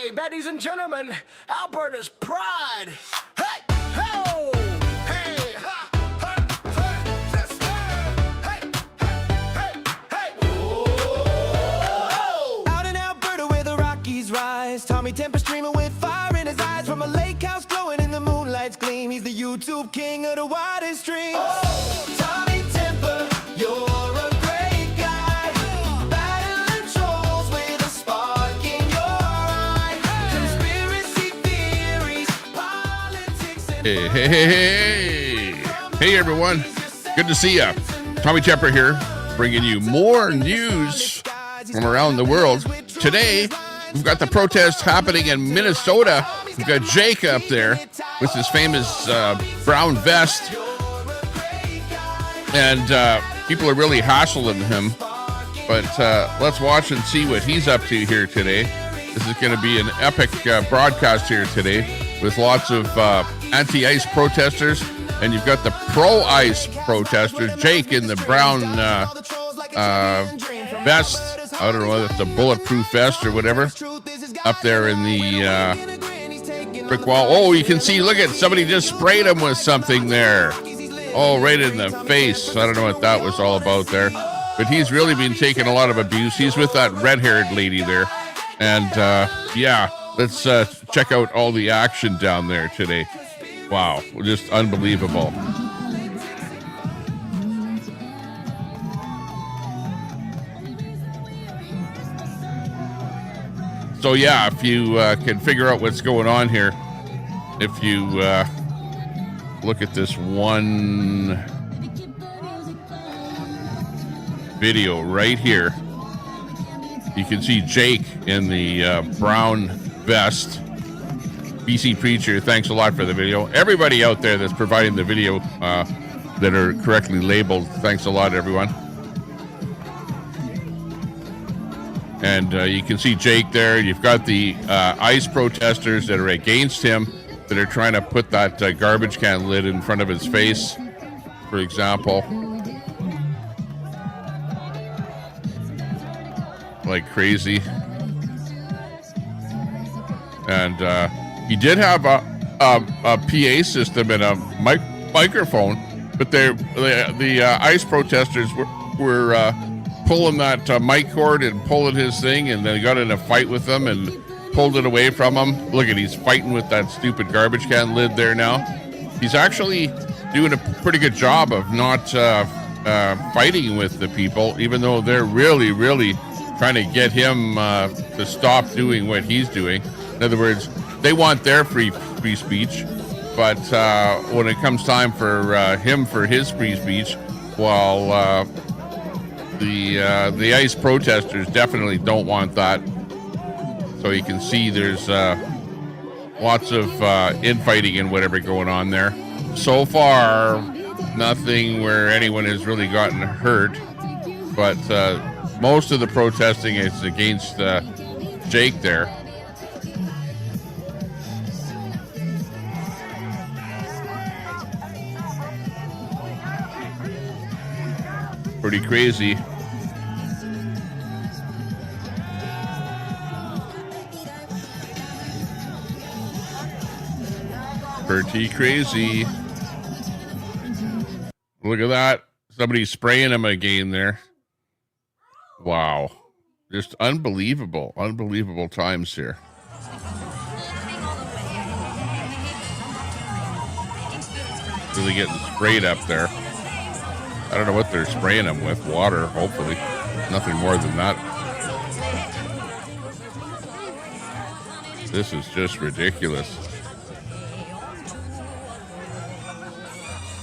Hey, ladies and gentlemen, Alberta's pride. Hey, ho, hey, ha, ha, hey, sister. Hey, hey, hey, hey. Oh. Out in Alberta where the Rockies rise, Tommy Temper streaming with fire in his eyes, from a lake house glowing in the moonlight's gleam. He's the YouTube king of the widest streams. Oh, Tommy Temper, you're a great guy, battling trolls with a spark in your eye. Conspiracy theories, politics, and Hey everyone, good to see ya. Tommy Temper here, bringing you more news from around the world. Today, we've got the protest happening in Minnesota. We've got Jake up there with his famous brown vest. And people are really hassling him. But let's watch and see what he's up to here today. This is going to be an epic broadcast here today with lots of anti-ICE protesters. And you've got the pro-ICE protesters, Jake in the brown vest. I don't know whether it's a bulletproof vest or whatever. Up there in the brick wall. Oh, you can see, look at, somebody just sprayed him with something there. Oh, right in the face. I don't know what that was all about there. But he's really been taking a lot of abuse. He's with that red-haired lady there. And, yeah, let's check out all the action down there today. Wow, just unbelievable. So yeah, if you can figure out what's going on here, if you look at this one video right here, you can see Jake in the brown vest. BC Preacher, thanks a lot for the video. Everybody out there that's providing the video that are correctly labeled, thanks a lot, everyone. And you can see Jake there. You've got the ICE protesters that are against him, that are trying to put that garbage can lid in front of his face, for example. Like crazy. And he did have a PA system and a microphone, but the ICE protesters were pulling that mic cord and pulling his thing, and they got in a fight with them and pulled it away from him. Look at, he's fighting with that stupid garbage can lid there now. He's actually doing a pretty good job of not fighting with the people, even though they're really, really trying to get him to stop doing what he's doing. In other words, they want their free speech, but when it comes time for him for his free speech, well, the ICE protesters definitely don't want that. So you can see there's lots of infighting and whatever going on there. So far, nothing where anyone has really gotten hurt, but most of the protesting is against Jake there. Pretty crazy. Pretty crazy. Look at that. Somebody's spraying him again there. Wow. Just unbelievable. Unbelievable times here. Really getting sprayed up there. I don't know what they're spraying them with. Water, hopefully. Nothing more than that. This is just ridiculous.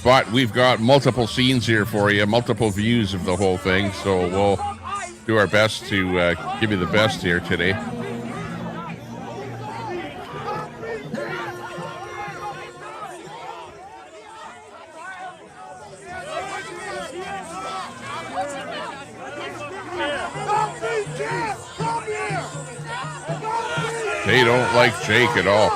But we've got multiple scenes here for you, multiple views of the whole thing, so we'll do our best to give you the best here today. They don't like Jake at all.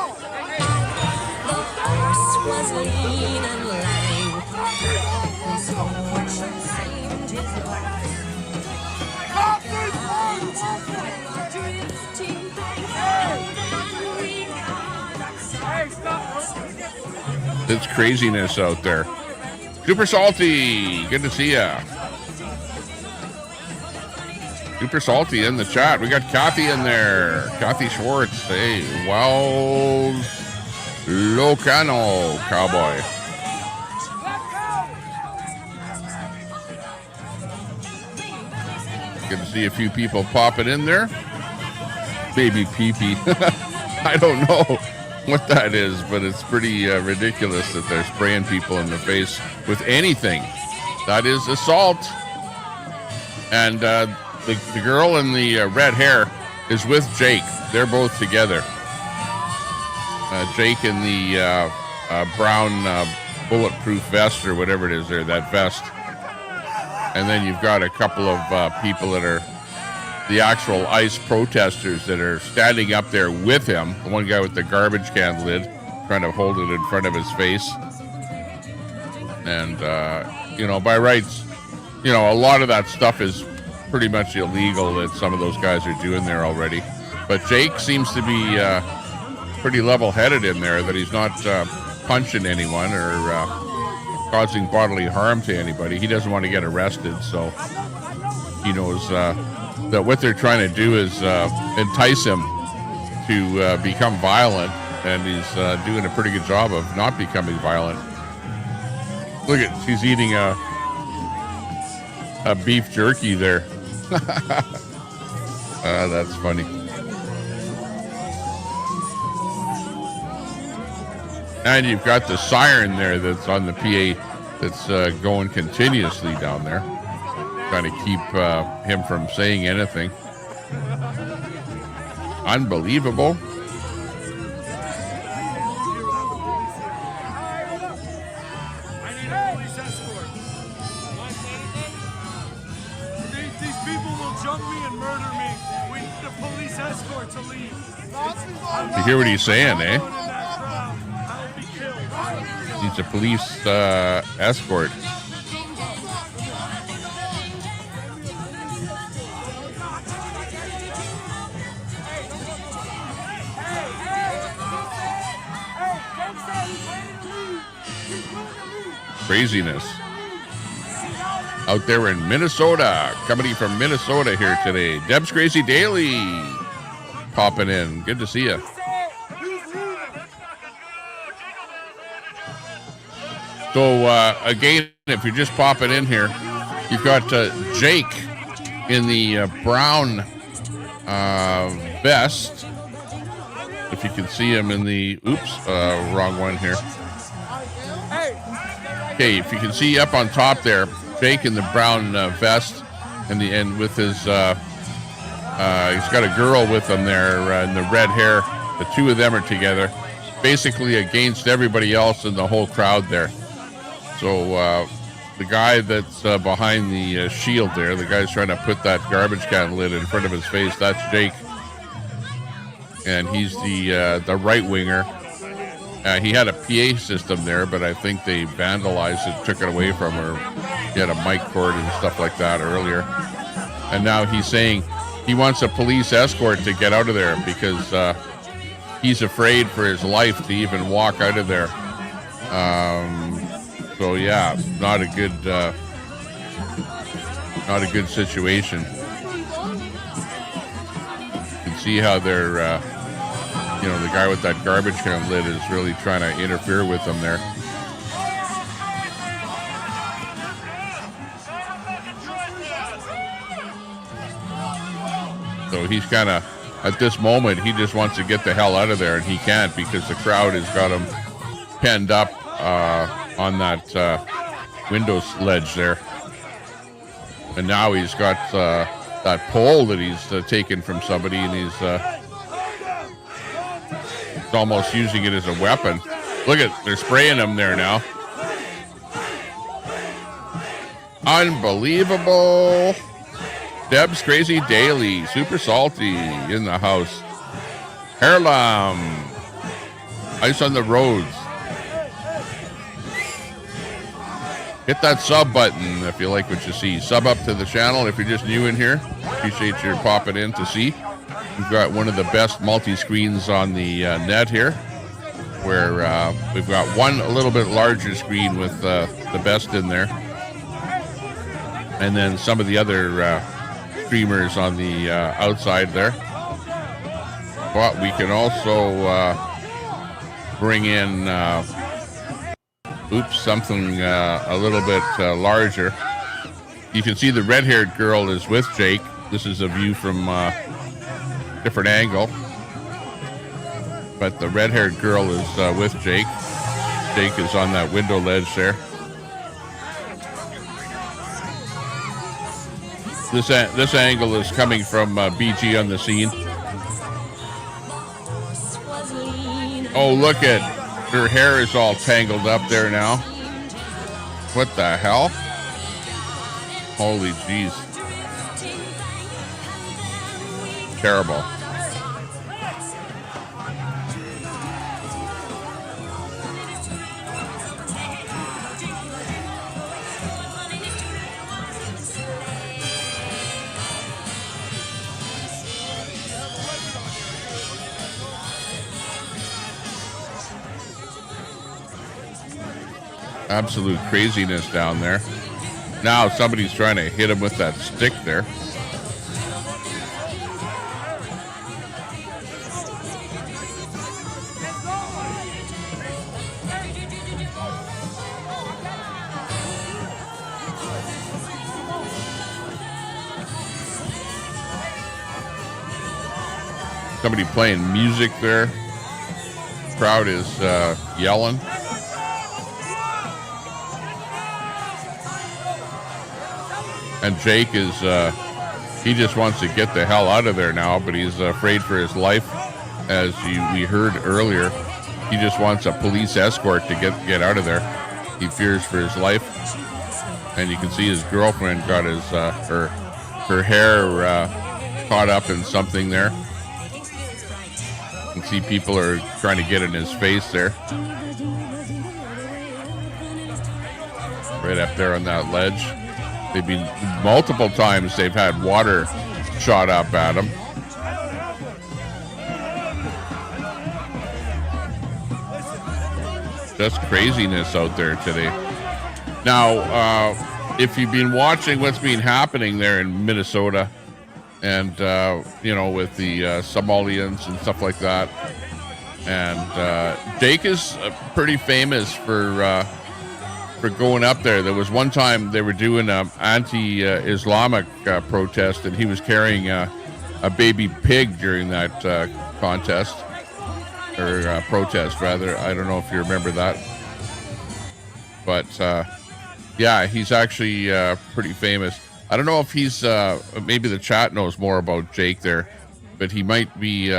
It's craziness out there. Super Salty, good to see ya. Super Salty in the chat. We got Kathy in there. Kathy Schwartz. Hey, wow. Locano cowboy. Good to see a few people popping in there. Baby pee-pee. I don't know what that is, but it's pretty ridiculous that they're spraying people in the face with anything. That is assault. And the girl in the red hair is with Jake. They're both together. Jake in the brown bulletproof vest or whatever it is there, that vest. And then you've got a couple of people that are the actual ICE protesters that are standing up there with him. The one guy with the garbage can lid, trying to hold it in front of his face. And, by rights, a lot of that stuff is pretty much illegal that some of those guys are doing there already. But Jake seems to be pretty level-headed in there, that he's not punching anyone or causing bodily harm to anybody. He doesn't want to get arrested, so he knows that what they're trying to do is entice him to become violent, and he's doing a pretty good job of not becoming violent. Look at, she's eating a beef jerky there. That's funny. And you've got the siren there that's on the PA that's going continuously down there, trying to keep him from saying anything. Unbelievable. These people will jump me and murder me. We need the police escort to leave. You hear what he's saying, eh? Needs a police escort. Craziness. Out there in Minnesota. Coming from Minnesota here today. Deb's Crazy Daily popping in. Good to see you. So, again, if you're just popping in here, you've got Jake in the brown vest. If you can see him in the, wrong one here. Okay, if you can see up on top there, Jake in the brown vest, and with his, he's got a girl with him there in the red hair. The two of them are together, basically against everybody else in the whole crowd there. So the guy that's behind the shield there, the guy's trying to put that garbage can lid in front of his face, that's Jake. And he's the right winger. He had a PA system there, but I think they vandalized it, took it away from her. He had a mic cord and stuff like that earlier. And now he's saying he wants a police escort to get out of there because he's afraid for his life to even walk out of there. So yeah, not a good situation. You can see how they're, the guy with that garbage can lid is really trying to interfere with them there. So he's kind of, at this moment, he just wants to get the hell out of there, and he can't because the crowd has got him penned up on that window ledge there. And now he's got that pole that he's taken from somebody, and he's almost using it as a weapon. Look at, they're spraying him there now. Unbelievable. Deb's Crazy Daily, Super Salty in the house. Hairlam, Ice on the Roads. Hit that sub button if you like what you see. Sub up to the channel if you're just new in here. Appreciate your popping in to see. We've got one of the best multi-screens on the net here. where we've got one a little bit larger screen with the best in there, and then some of the other streamers on the outside there. But we can also bring in something a little bit larger. You can see the red-haired girl is with Jake. This is a view from a different angle, but the red-haired girl is with Jake. Jake is on that window ledge there. This angle is coming from BG on the scene. Oh, look at her hair is all tangled up there now. What the hell? Holy jeez. Terrible. Absolute craziness down there. Now somebody's trying to hit him with that stick there. Somebody playing music there. Crowd is yelling. And Jake is, he just wants to get the hell out of there now, but he's afraid for his life. As we heard earlier, he just wants a police escort to get out of there. He fears for his life. And you can see his girlfriend got his, her hair caught up in something there. You can see people are trying to get in his face there. Right up there on that ledge. They've been multiple times they've had water shot up at them. Just craziness out there today. Now, if you've been watching what's been happening there in Minnesota and, with the Somalians and stuff like that. And Jake is pretty famous for going up there. There was one time they were doing an anti-Islamic protest, and he was carrying a baby pig during that contest, or protest, rather. I don't know if you remember that. But, he's actually pretty famous. I don't know if he's, maybe the chat knows more about Jake there, but he might be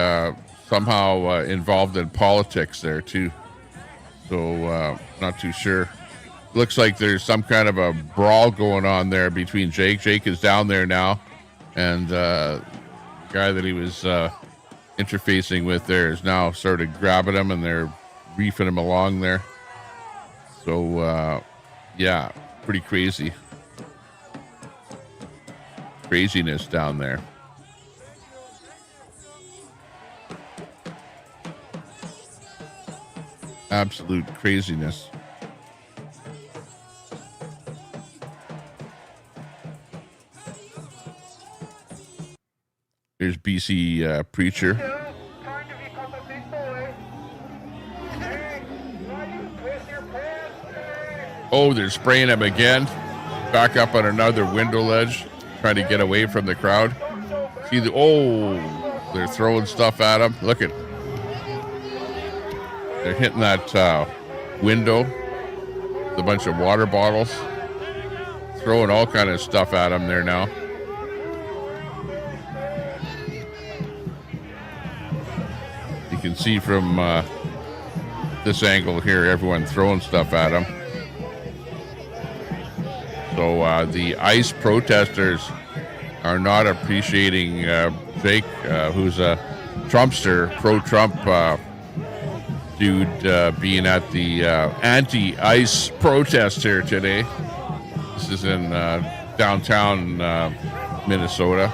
somehow involved in politics there, too. So, not too sure. Looks like there's some kind of a brawl going on there between Jake. Jake is down there now, and the guy that he was interfacing with there is now started grabbing him, and they're reefing him along there. So, pretty crazy. Craziness down there. Absolute craziness. There's BC Preacher. Oh, they're spraying him again. Back up on another window ledge, trying to get away from the crowd. See they're throwing stuff at him. Look at, they're hitting that window with a bunch of water bottles, throwing all kind of stuff at him there now. You can see from this angle here, everyone throwing stuff at him. So the ICE protesters are not appreciating Jake, who's a Trumpster, pro-Trump dude, being at the anti-ICE protest here today. This is in downtown Minnesota.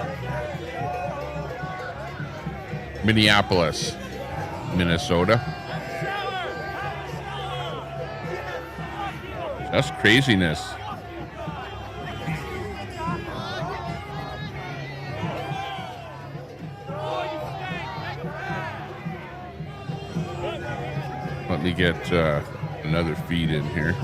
Minneapolis, Minnesota. That's craziness. Let me get another feed in here.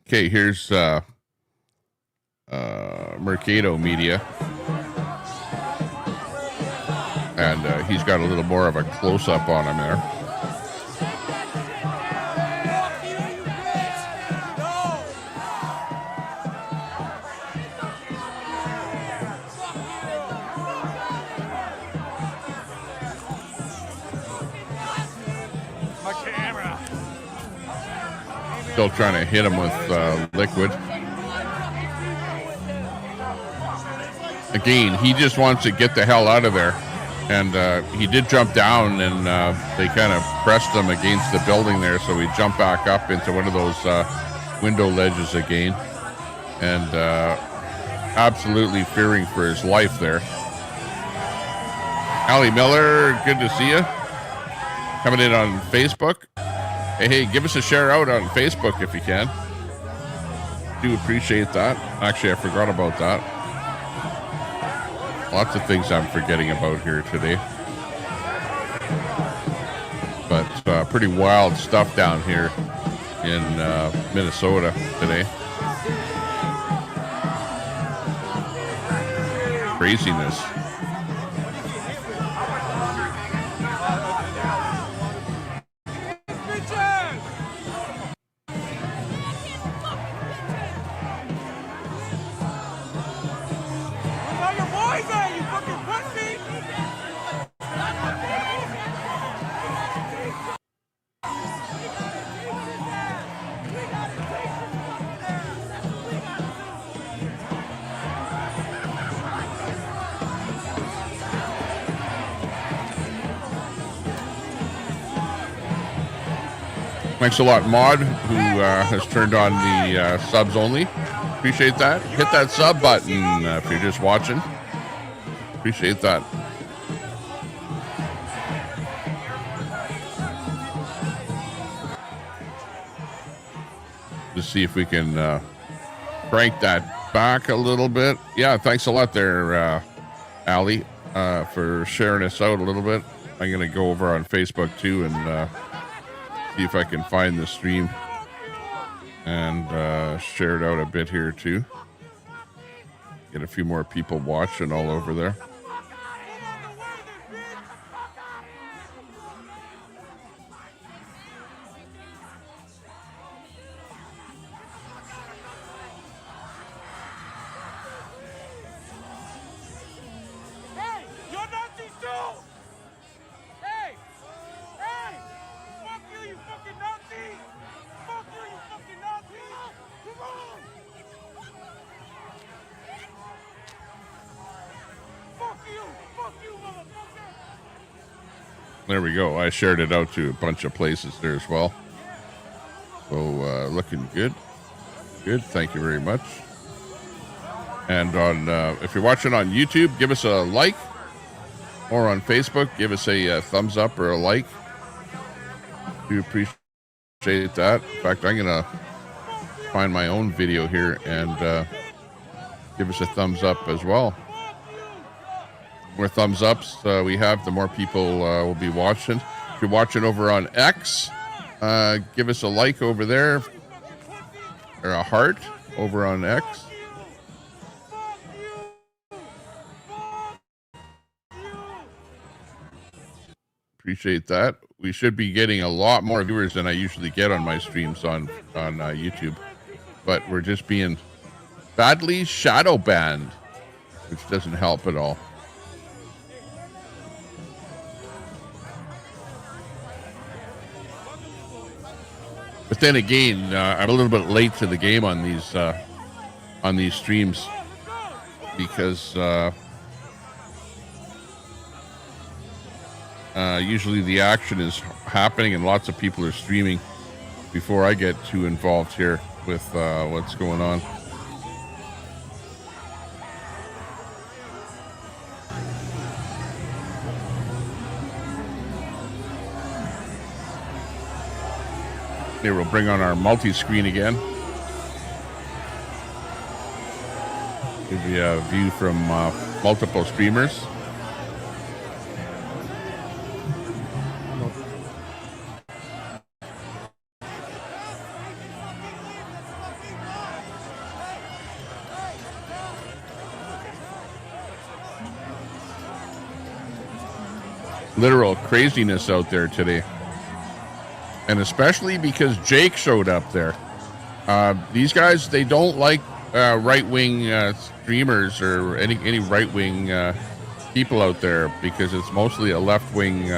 Okay, here's Mercado Media, and he's got a little more of a close-up on him there. My camera. Still trying to hit him with liquid. Again, he just wants to get the hell out of there. And he did jump down, and they kind of pressed him against the building there, so he jumped back up into one of those window ledges again. And absolutely fearing for his life there. Allie Miller, good to see you. Coming in on Facebook. Hey, give us a share out on Facebook if you can. Do appreciate that. Actually, I forgot about that. Lots of things I'm forgetting about here today. But pretty wild stuff down here in Minnesota today. Craziness. Thanks a lot, Maud, who has turned on the subs only. Appreciate that. Hit that sub button if you're just watching. Appreciate that. Just see if we can crank that back a little bit. Yeah, thanks a lot there, Allie, for sharing us out a little bit. I'm going to go over on Facebook too and see if I can find the stream and share it out a bit here too. Get a few more people watching all over there. There we go. I shared it out to a bunch of places there as well. So looking good. Good. Thank you very much. And on if you're watching on YouTube, give us a like. Or on Facebook, give us a thumbs up or a like. Do appreciate that. In fact, I'm going to find my own video here and give us a thumbs up as well. The more thumbs ups we have, the more people will be watching. If you're watching over on X, give us a like over there, or a heart over on X. Appreciate that. We should be getting a lot more viewers than I usually get on my streams on YouTube, but we're just being badly shadow banned, which doesn't help at all. But then again, I'm a little bit late to the game on these streams because usually the action is happening and lots of people are streaming before I get too involved here with what's going on. Here we'll bring on our multi-screen again. Give you a view from multiple streamers. Literal craziness out there today. And especially because Jake showed up there. These guys, they don't like right-wing streamers or any right-wing people out there because it's mostly a left-wing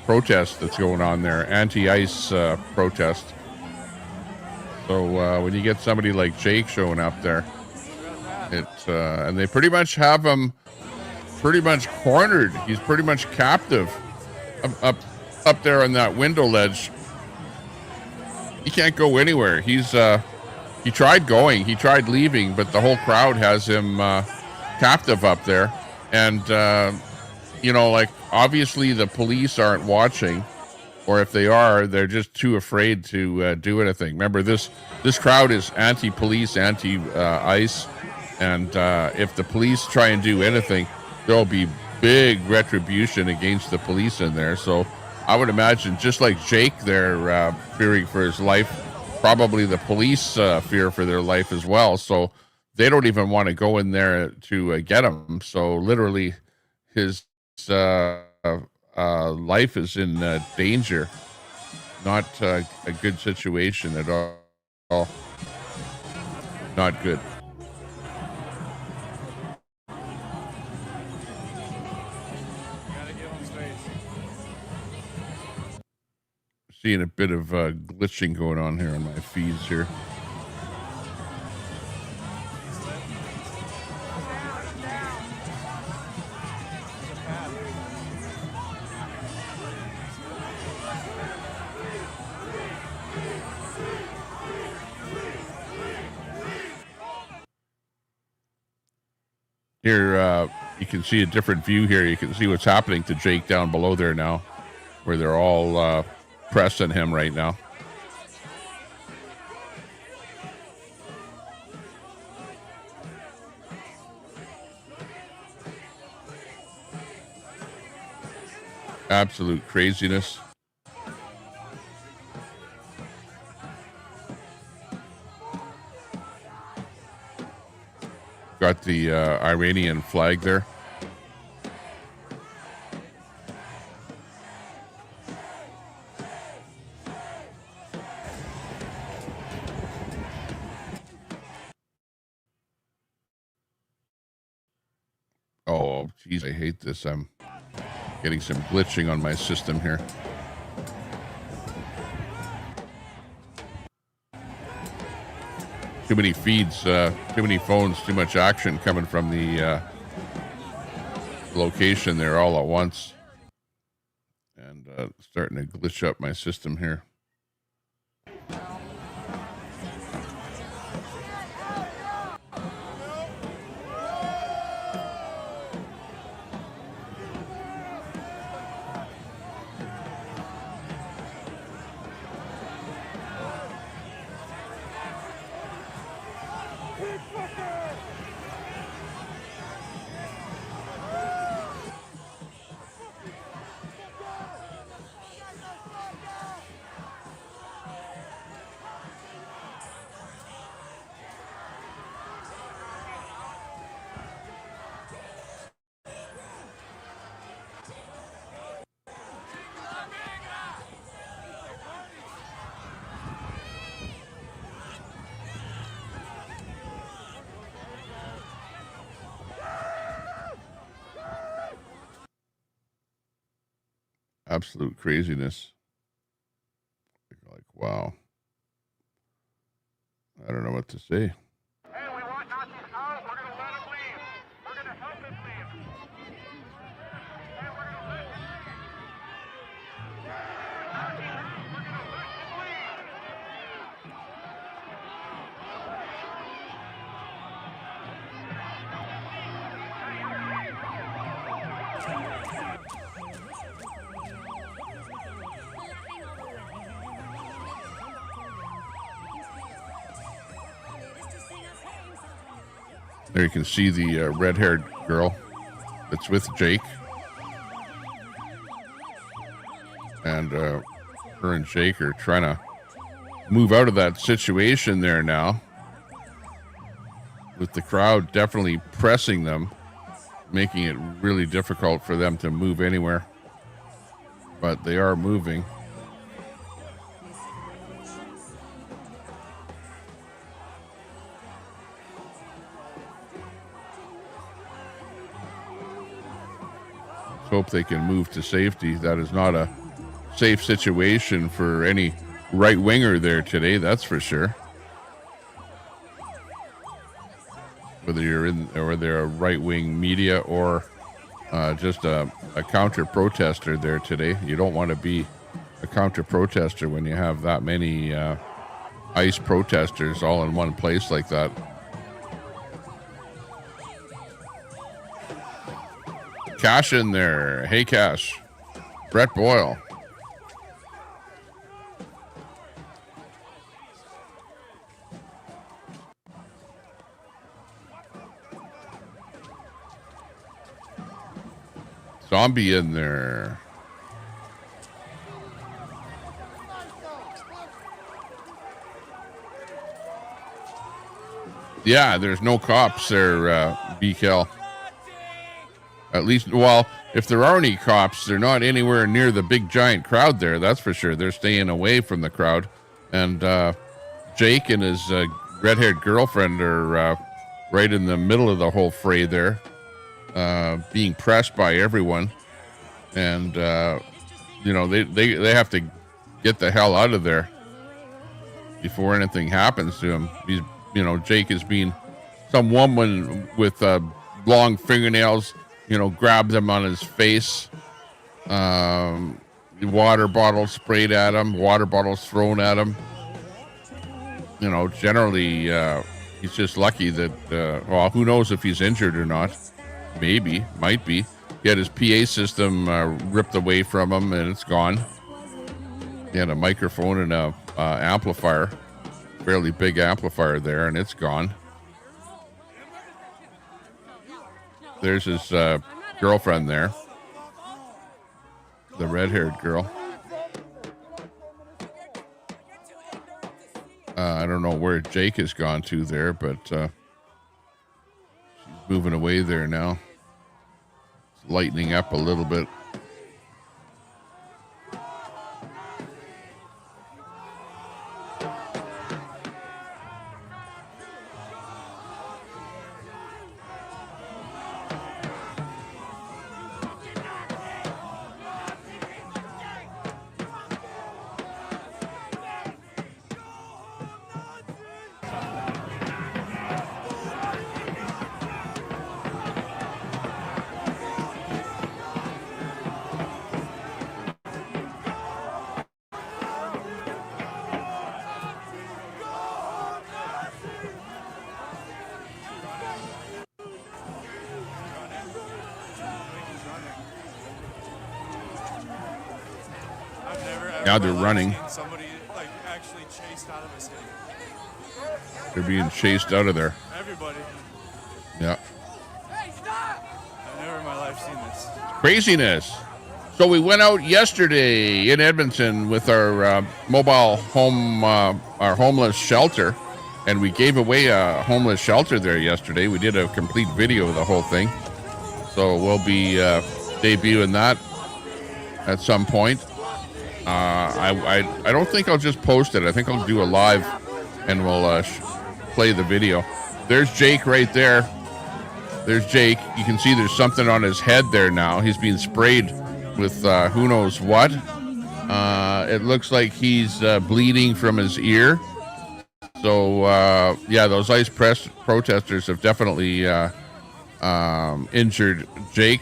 protest that's going on there, anti-ICE protest. So when you get somebody like Jake showing up there, and they pretty much have him pretty much cornered. He's pretty much captive up there on that window ledge. He can't go anywhere. He tried going, he tried leaving, but the whole crowd has him captive up there. And you know, like, obviously the police aren't watching, or if they are, they're just too afraid to do anything. Remember, this crowd is anti-police, anti-ICE, and if the police try and do anything, there'll be big retribution against the police in there. So I would imagine, just like Jake, they're fearing for his life. Probably the police fear for their life as well. So they don't even want to go in there to get him. So literally, his life is in danger. Not a good situation at all. Not good. Seeing a bit of glitching going on here on my feeds here. Here, you can see a different view here. You can see what's happening to Jake down below there now, where they're all pressing him right now. Absolute craziness. Got the Iranian flag there. Oh, geez, I hate this. I'm getting some glitching on my system here. Too many feeds, too many phones, too much action coming from the location there all at once. And starting to glitch up my system here. Absolute craziness. Like, wow. I don't know what to say. Hey, we want Nazis out. We're going to let them leave. We're going to help them leave. Hey, we're going to let them leave. Nazis out. We're going to let them leave. There you can see the red-haired girl that's with Jake. And her and Jake are trying to move out of that situation there now, with the crowd definitely pressing them, making it really difficult for them to move anywhere. But they are moving. Let's hope they can move to safety. That is not a safe situation for any right-winger there today, that's for sure. Whether you're in, or whether they're a right-wing media or just a counter-protester there today. You don't want to be a counter-protester when you have that many ICE protesters all in one place like that. Cash in there. Hey, Cash. Brett Boyle. Zombie in there. Yeah, there's no cops there, BKL. At least, well, if there are any cops, they're not anywhere near the big giant crowd there, that's for sure. They're staying away from the crowd. And Jake and his red-haired girlfriend are right in the middle of the whole fray there. Being pressed by everyone, and you know, they have to get the hell out of there before anything happens to him. He's, you know, Jake is being, some woman with long fingernails, you know, grabbed him on his face. Water bottles sprayed at him, water bottles thrown at him. You know, generally he's just lucky that well, who knows if he's injured or not. Maybe, might be. He had his PA system ripped away from him, and it's gone. He had a microphone and a amplifier, fairly big amplifier there, and it's gone. There's his girlfriend there, the red-haired girl. I don't know where Jake has gone to there, but she's moving away there now. It's lightening up a little bit. Now they're running. Somebody like actually chased out of a city. They're being chased out of there. Everybody. Yeah. I've never in my life seen this. Craziness. So we went out yesterday in Edmonton with our mobile home, our homeless shelter, and we gave away a homeless shelter there yesterday. We did a complete video of the whole thing. So we'll be debuting that at some point. I don't think I'll just post it. I think I'll do a live, and we'll play the video. There's Jake right there. There's Jake. You can see there's something on his head there now. He's being sprayed with who knows what. It looks like he's bleeding from his ear. So, yeah, those ICE protesters have definitely injured Jake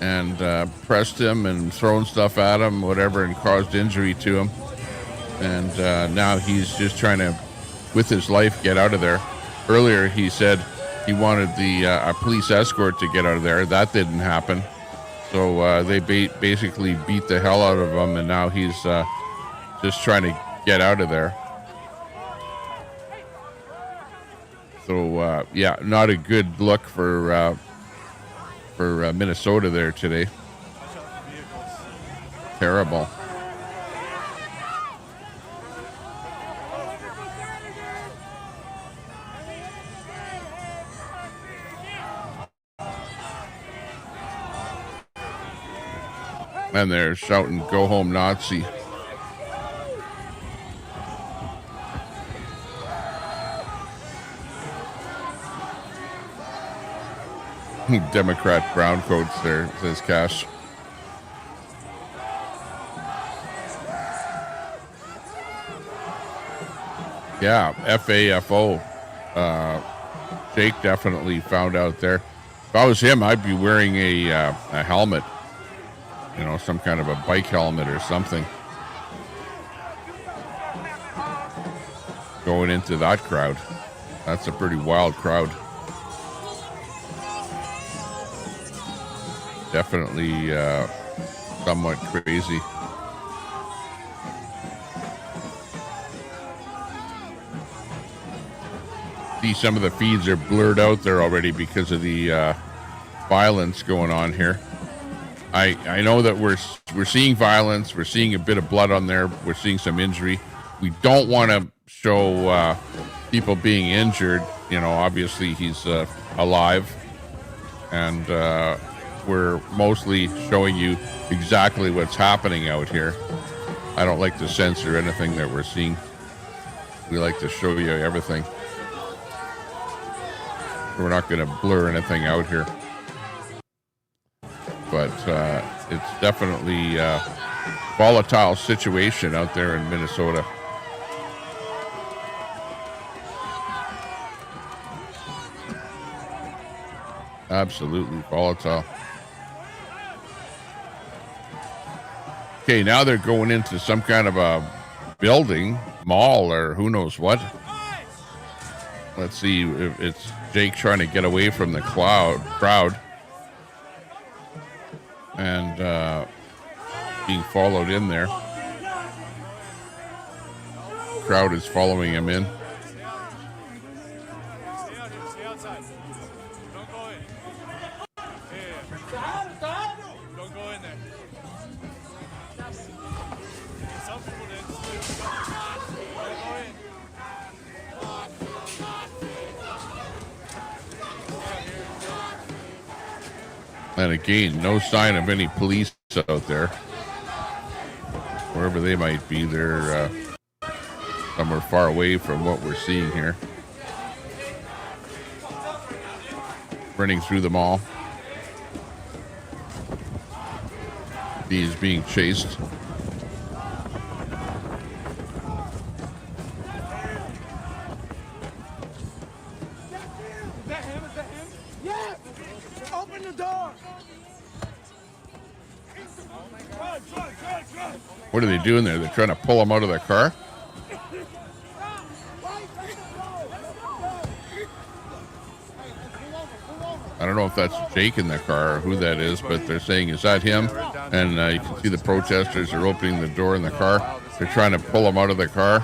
and pressed him and thrown stuff at him, whatever, and caused injury to him. And now he's just trying to, with his life, get out of there. Earlier, he said he wanted a police escort to get out of there. That didn't happen. So they basically beat the hell out of him, and now he's just trying to get out of there. So, yeah, not a good look for Minnesota there today. Terrible. And they're shouting, "Go home, Nazi." Democrat browncoats there, says Cash. Yeah, FAFO. Jake definitely found out there. If I was him, I'd be wearing a helmet. You know, some kind of a bike helmet or something. Going into that crowd. That's a pretty wild crowd. Definitely somewhat crazy. See, some of the feeds are blurred out there already because of the violence going on here. I know that we're seeing violence. We're seeing a bit of blood on there. We're seeing some injury. We don't want to show people being injured. You know, obviously he's alive, and we're mostly showing you exactly what's happening out here. I don't like to censor anything that we're seeing. We like to show you everything. We're not going to blur anything out here. But it's definitely a volatile situation out there in Minnesota. Absolutely volatile. Okay, now they're going into some kind of a building, mall, or who knows what. Let's see if it's Jake trying to get away from the crowd. And being followed in there. Crowd is following him in. Stay outside. Don't go in. Don't go in there. Some people did. Don't go in. And again, no sign of any police out there. Wherever they might be, they're somewhere far away from what we're seeing here. Running through the mall. He's being chased. Open the door. What are they doing there? They're trying to pull him out of the car? I don't know if that's Jake in the car or who that is, but they're saying, is that him? And you can see the protesters are opening the door in the car. They're trying to pull him out of the car.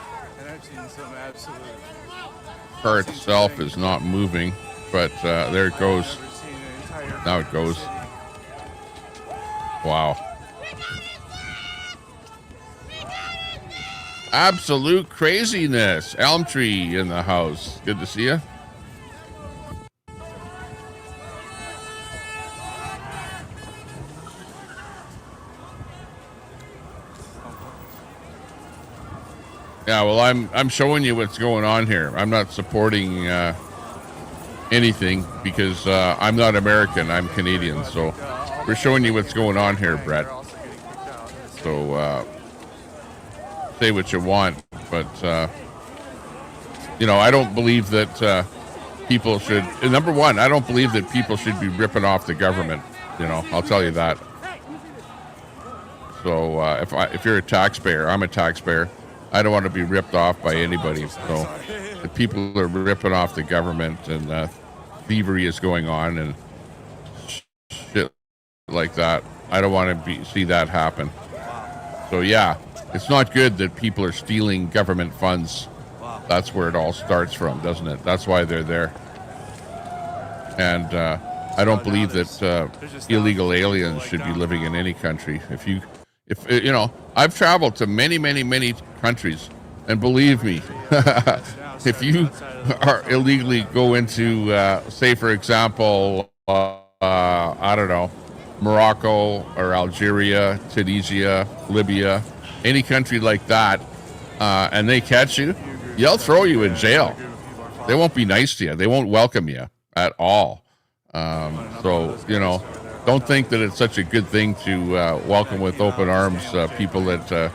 The car itself is not moving, but there it goes. Now it goes. Wow. Absolute craziness. Elm Tree in the house. Good to see you. Yeah, well, I'm showing you what's going on here. I'm not supporting anything because I'm not American. I'm Canadian, so we're showing you what's going on here, Brett. They're also getting kicked out. So say what you want, but you know, I don't believe that people should. Number one, I don't believe that people should be ripping off the government. You know, I'll tell you that. So if you're a taxpayer, I'm a taxpayer. I don't want to be ripped off by anybody. So if people are ripping off the government and thievery is going on and shit like that, I don't want to see that happen. So yeah, it's not good that people are stealing government funds. That's where it all starts from, doesn't it? That's why they're there. And I don't believe that illegal aliens should be living in any country. If you know, I've traveled to many countries, and believe me, if you are illegally go into, say, for example, I don't know, Morocco or Algeria, Tunisia, Libya, any country like that, and they catch you, they'll throw you in jail. They won't be nice to you. They won't welcome you at all. So, you know, don't think that it's such a good thing to welcome with open arms people that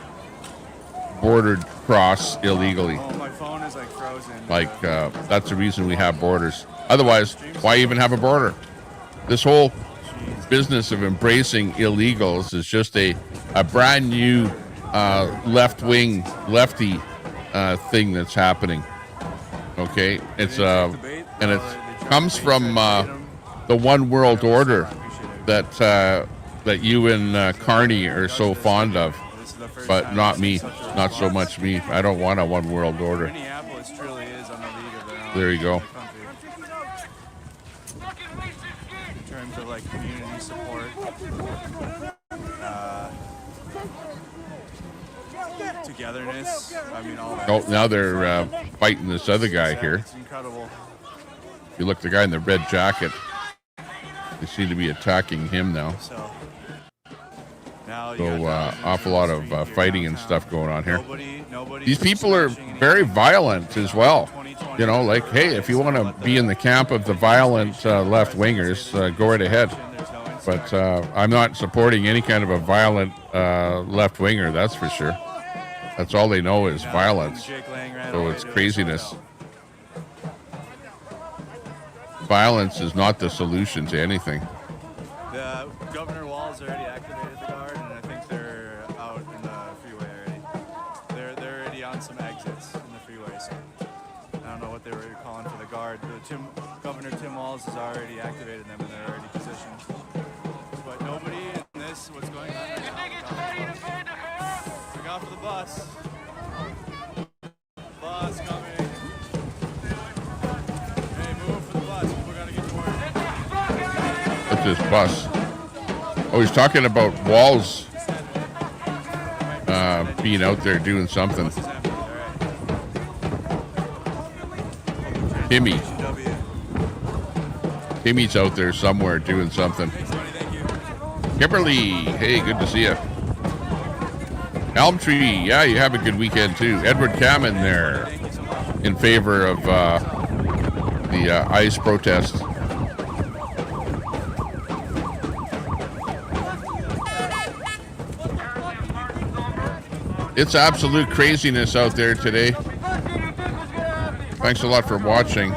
bordered cross illegally. Oh, my phone is like frozen. Like, that's the reason we have borders. Otherwise, why even have a border? This whole business of embracing illegals is just a brand new lefty thing that's happening. Okay, it's and it comes from the one world order that you and Carney are so fond of, but not me, not so much me. I don't want a one world order. Minneapolis truly is on the league of their own. There you go. In terms of like community support, togetherness. I mean, all that. Oh, now they're fighting this other guy here. It's incredible. You look, the guy in the red jacket. They seem to be attacking him now. So now awful lot of fighting and stuff going on here. Nobody These people are very violent as well. You know, like, hey, if you want to be in the camp of the violent left-wingers, go right ahead. But I'm not supporting any kind of a violent left-winger, that's for sure. That's all they know is violence. So it's craziness. Violence is not the solution to anything. The Governor Walz already activated the guard, and I think they're out in the freeway already. They're already on some exits in the freeway, so I don't know what they were calling for the guard. Governor Tim Walz has already activated them, and they're already positioned. But nobody in this, what's going on right now? Look out for the bus. Bus coming. This bus. Oh, he's talking about Walls being out there doing something. Timmy's out there somewhere doing something. Kimberly, hey, good to see you. Elm Tree, yeah, you have a good weekend too. Edward Cameron there in favor of the ICE protest. It's absolute craziness out there today. Thanks a lot for watching.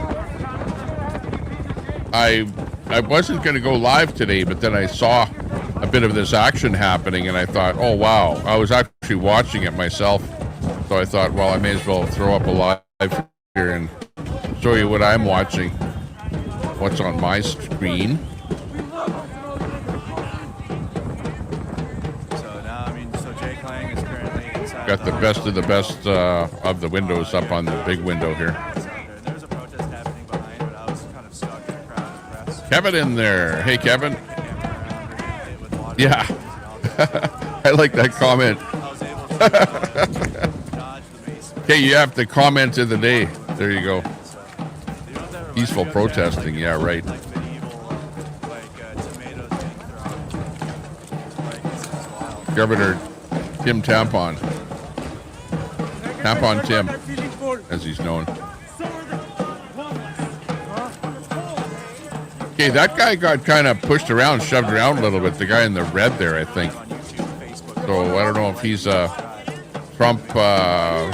I wasn't going to go live today, but then I saw a bit of this action happening, and I thought, oh, wow. I was actually watching it myself. So I thought, well, I may as well throw up a live here and show you what I'm watching. What's on my screen. Got the best of the best of the windows up on the big window here. There was a protest happening behind, but I was kind of stuck in a crowd of press. Kevin in there. Hey, Kevin. Yeah. I like that comment. Okay, you have the comment of the day. There you go. Peaceful protesting. Yeah, right. Governor Tim Tampon. Tampon Tim, as he's known. Okay, that guy got kind of pushed around, shoved around a little bit. The guy in the red there, I think. So I don't know if he's a Trump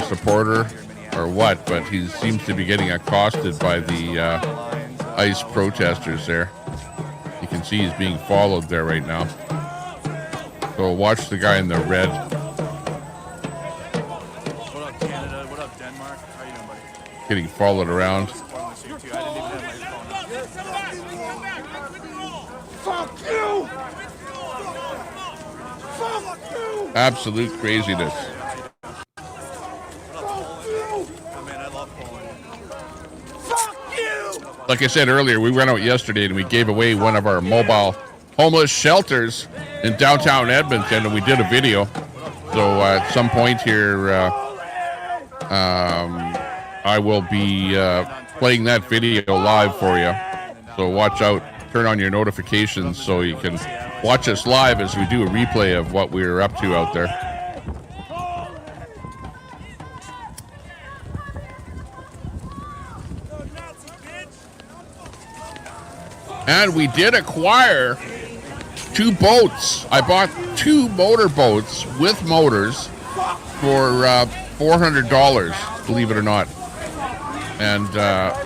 supporter or what, but he seems to be getting accosted by the ICE protesters there. You can see he's being followed there right now. So watch the guy in the red. What up, Canada? What up, Denmark? How you doing, buddy? Getting followed around. Fuck you! Fuck you! Absolute craziness. Like I said earlier, we went out yesterday and we gave away one of our mobile homeless shelters in downtown Edmonton, and we did a video. So at some point here, I will be playing that video live for you. So watch out, turn on your notifications so you can watch us live as we do a replay of what we were up to out there. And we did acquire 2 boats. I bought 2 motor boats with motors for $400, believe it or not. And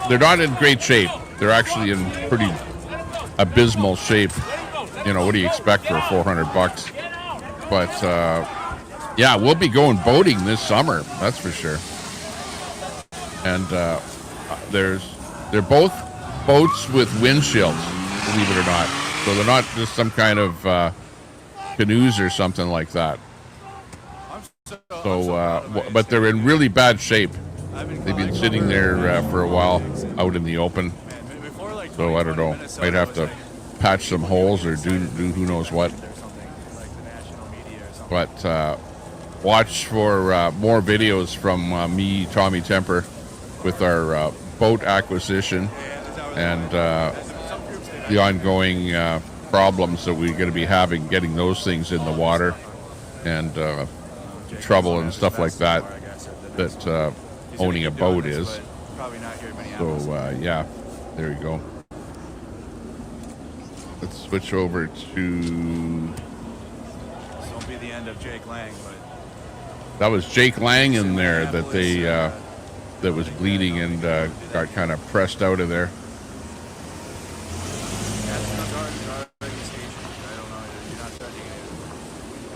they're not in great shape. They're actually in pretty abysmal shape. You know, what do you expect for $400? But yeah, we'll be going boating this summer. That's for sure. And they're both boats with windshields, believe it or not. So they're not just some kind of canoes or something like that. So, but they're in really bad shape. They've been sitting there for a while out in the open. So I don't know. Might have to patch some holes or do who knows what. But watch for more videos from me, Tommy Temper, with our boat acquisition and the ongoing problems that we're going to be having getting those things in the water and trouble and stuff like that owning a boat is. So yeah, there you go. Let's switch over to. This won't be the end of Jake Lang, but That was Jake Lang in there that they that was bleeding and got kind of pressed out of there.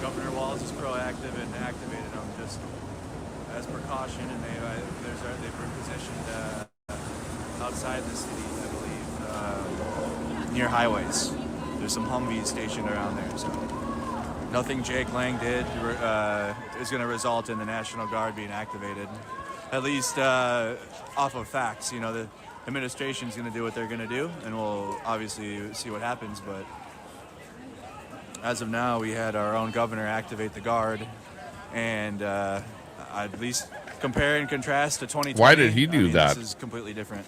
Governor Walz is proactive and activated them just as precaution, and they've been positioned outside the city, I believe, near highways. There's some Humvees stationed around there, so nothing Jake Lang did is going to result in the National Guard being activated, at least off of facts. You know, the administration's going to do what they're going to do, and we'll obviously see what happens, but as of now, we had our own governor activate the Guard, and at least compare and contrast to 2020. Why did he do that? This is completely different.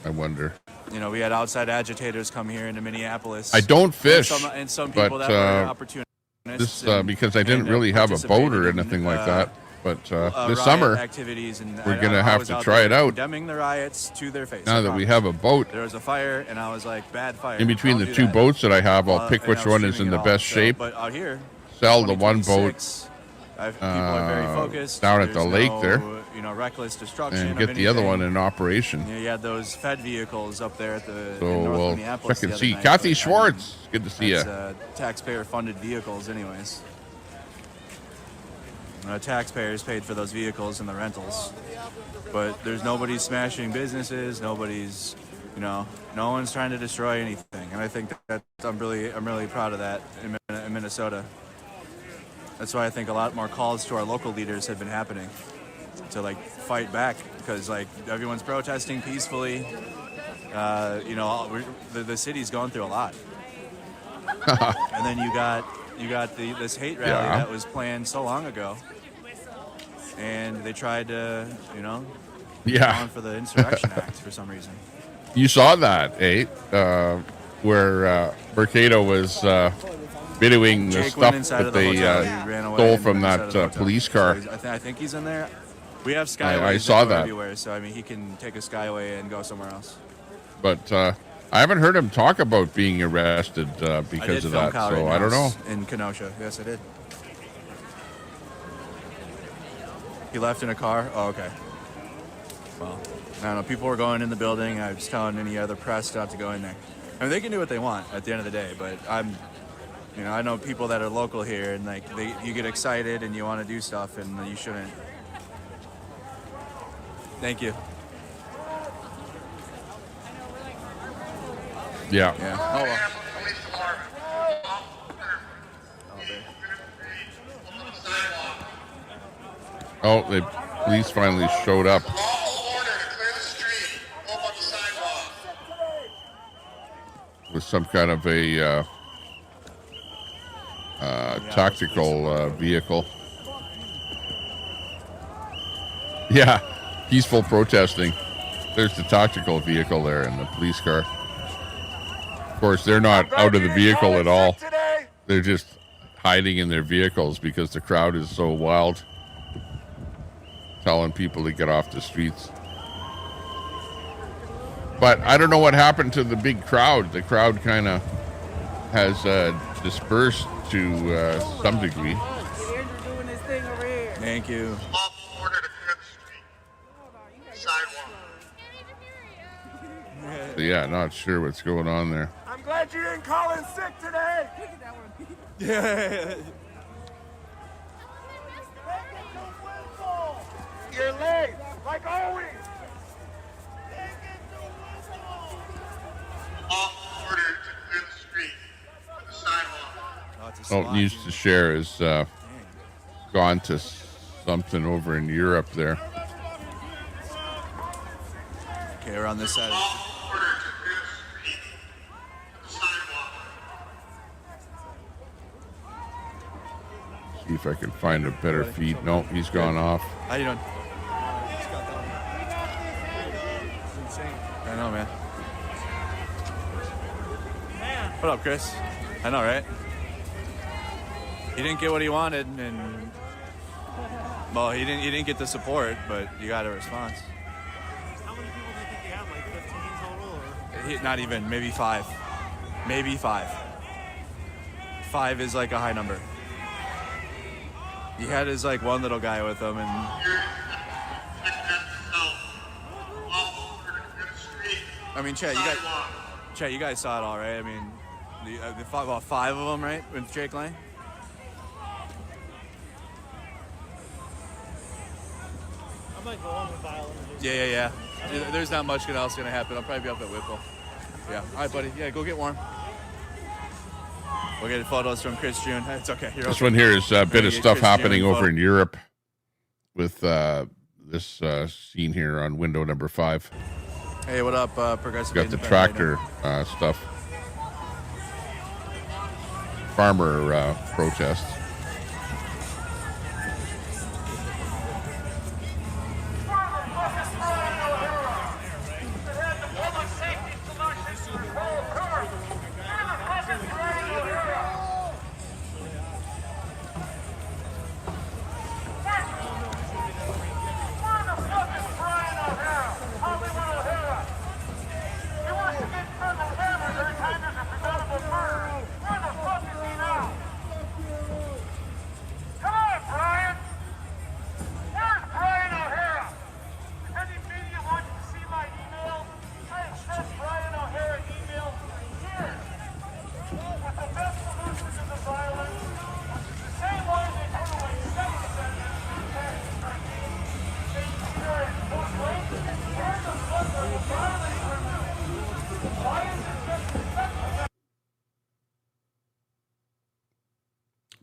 I wonder. You know, we had outside agitators come here into Minneapolis. I don't fish, and some people but that were opportunists. this because I didn't really have a boat or anything like that. But this summer, we're going to have to try it out. Condemning the riots to their face. Now that we have a boat, there was a fire, and I was like, bad fire. in between the 2 boats that I have, I'll pick which one is in the best shape. But out here, Sell the one boat people are very focused. down at the lake there, you know, reckless destruction, and get the other one in operation. You had those Fed vehicles up there at the So in North we'll Minneapolis check and the see. other night, Kathy but, Schwartz, good to see you. Taxpayer-funded vehicles, anyways. Taxpayers paid for those vehicles and the rentals, but there's nobody smashing businesses. Nobody's, you know, no one's trying to destroy anything, and I think that I'm really proud of that in Minnesota. That's why I think a lot more calls to our local leaders have been happening to like fight back, because like everyone's protesting peacefully. You know, the city's going through a lot, and then you got this hate rally that was planned so long ago, and they tried to, you know, on for the Insurrection Act for some reason. You saw that, eh? Where Mercado was videoing the stuff that they stole from that police car. I think he's in there. We have Skyways I saw that everywhere, so I mean he can take a Skyway and go somewhere else. But I haven't heard him talk about being arrested I because did of film that, Kyle so right I don't know. In Kenosha. Yes, I did. He left in a car? Oh, okay. Well, I don't know. People were going in the building. I was telling any other press not to go in there. I mean, they can do what they want at the end of the day, but I know people that are local here, and like you get excited and you want to do stuff, and you shouldn't. Thank you. Yeah. Yeah. Oh, well. Police Department. Oh, the police finally showed up Lawful order to clear the street. Move on the sidewalk. with some kind of a tactical vehicle. Yeah, peaceful protesting. There's the tactical vehicle there and the police car. Of course, they're not out of the vehicle at all. They're just hiding in their vehicles because the crowd is so wild, telling people to get off the streets. But I don't know what happened to the big crowd. The crowd kind of has dispersed to some degree. Thank you. Lawful order to clear the street. Sidewalk. So yeah, not sure what's going on there. I'm glad you didn't call in sick today. Yeah. You're late, like always. Lawful order to clear the street. The sidewalk. Oh, news to share is gone to something over in Europe there. Okay, we're on this side. Lawful order to clear the street. The sidewalk. See if I can find a better feed. No, he's gone off. How you doing? I know, man. What up, Chris? I know, right? He didn't get what he wanted, and well, he didn't get the support, but you got a response. How many people do you think they have? Like 15 total? Or? Not even, maybe 5. Maybe 5. 5 is like a high number. He had his like one little guy with him, and I mean, Chad, you guys saw it all, right? I mean, about 5 of them, right, with Jake Lang. I might go on with violin. Yeah. There's not much else gonna happen. I'll probably be up at Whipple. Yeah. All right, buddy. Yeah, go get warm. We'll get photos from Chris June. It's okay. You're This okay. one here is a bit of get stuff Chris happening June over photo. in Europe with this scene here on window number 5. Hey, what up, Progressive? Got the Independent? tractor stuff. Farmer protests.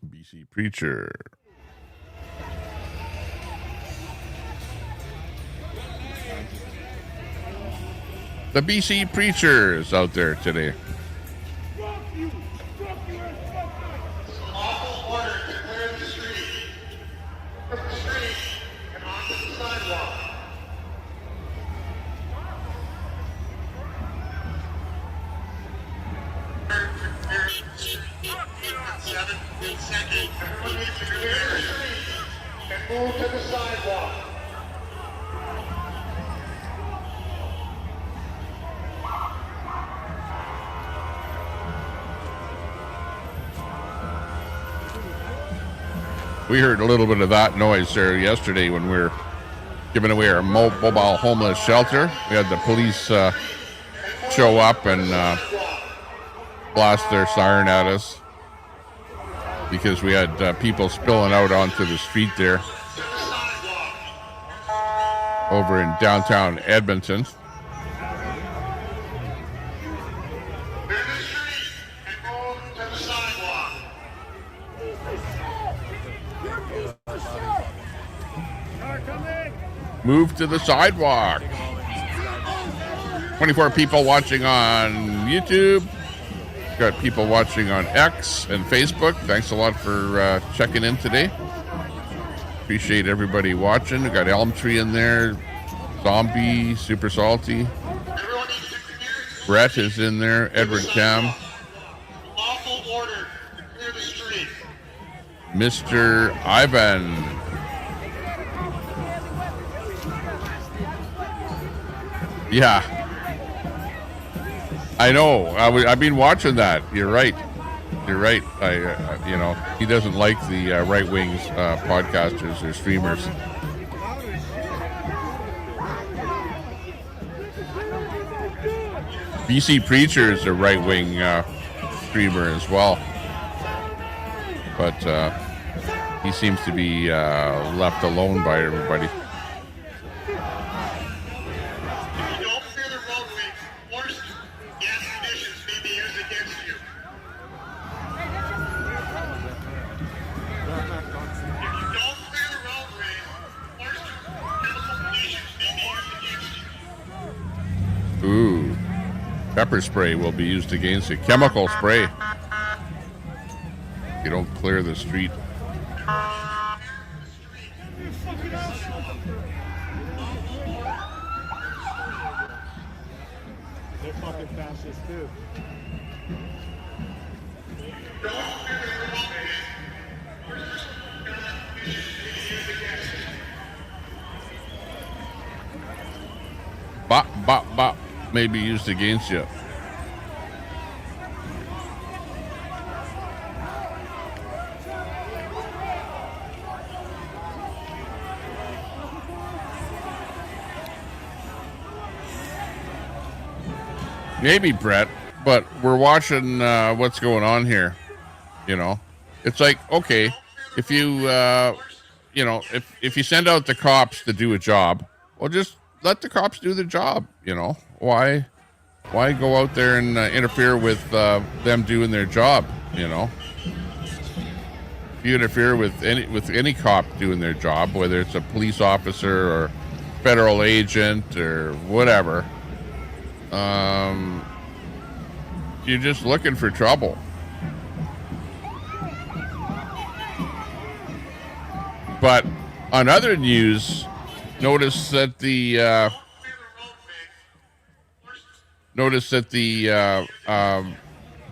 BC Preacher. The BC Preacher is out there today. Lawful order to clear the street. From the street and onto the sidewalk. Order to clear the street. 7 seconds. Everyone needs to clear the street and move to the sidewalk. We heard a little bit of that noise there yesterday when we were giving away our mobile homeless shelter. We had the police show up and blast their siren at us because we had people spilling out onto the street there over in downtown Edmonton. Move to the sidewalk. 24 people watching on YouTube. Got people watching on X and Facebook. Thanks a lot for checking in today. Appreciate everybody watching. We got Elm Tree in there. Zombie, Super Salty. Brett is in there. Edward Cam. Lawful order to clear the street. Mr. Ivan. Yeah, I know. I've been watching that. You're right. You're right. He doesn't like the right wings podcasters or streamers. BC Preacher is a right wing streamer as well, but he seems to be left alone by everybody. Ooh, pepper spray will be used against you. Chemical spray. You don't clear the street. They're fucking fascists too. Bop, bop, bop may be used against you. Maybe, Brett, but we're watching what's going on here. It's like, okay, if you, if you send out the cops to do a job, well, just let the cops do the job. Why go out there and interfere with them doing their job? If you interfere with any cop doing their job, whether it's a police officer or federal agent or whatever, you're just looking for trouble. But on other news, notice that the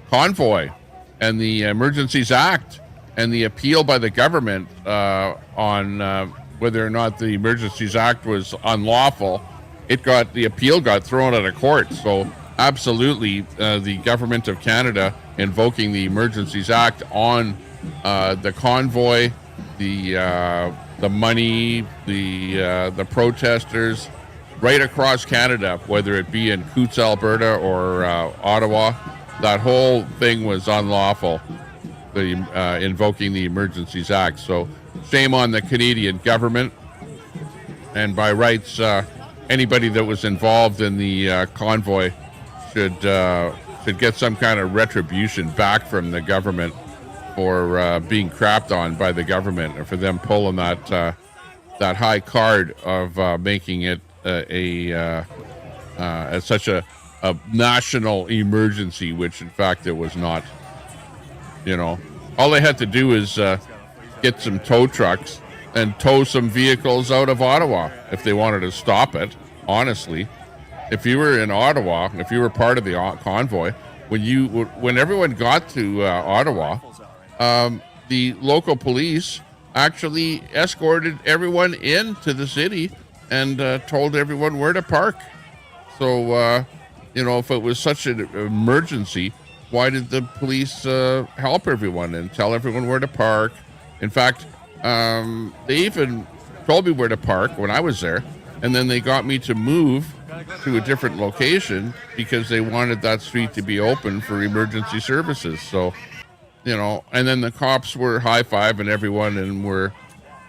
convoy and the Emergencies Act and the appeal by the government on whether or not the Emergencies Act was unlawful, the appeal got thrown out of court. So absolutely, the government of Canada invoking the Emergencies Act on the convoy, the money, the protesters right across Canada, whether it be in Coutts, Alberta, or Ottawa. That whole thing was unlawful, invoking the Emergencies Act. So shame on the Canadian government, and by rights, anybody that was involved in the convoy should get some kind of retribution back from the government for being crapped on by the government, and for them pulling that high card of making it as such a national emergency, which in fact it was not. All they had to do is get some tow trucks and tow some vehicles out of Ottawa if they wanted to stop it. Honestly, if you were in Ottawa, if you were part of the convoy, when everyone got to Ottawa, the local police actually escorted everyone into the city and told everyone where to park. So, if it was such an emergency, why did the police help everyone and tell everyone where to park? In fact, They even told me where to park when I was there, and then they got me to move to a different location because they wanted that street to be open for emergency services. So, you know, and then the cops were high-fiving everyone and were,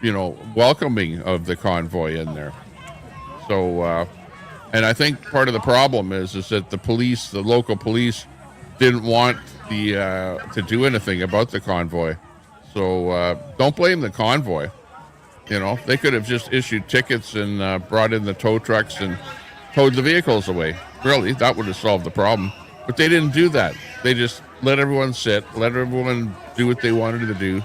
you know, welcoming of the convoy in there. So, and I think part of the problem is that the police, the local police, didn't want to do anything about the convoy. So don't blame the convoy. You know, they could have just issued tickets and brought in the tow trucks and towed the vehicles away. Really, that would have solved the problem. But they didn't do that. They just let everyone sit, let everyone do what they wanted to do,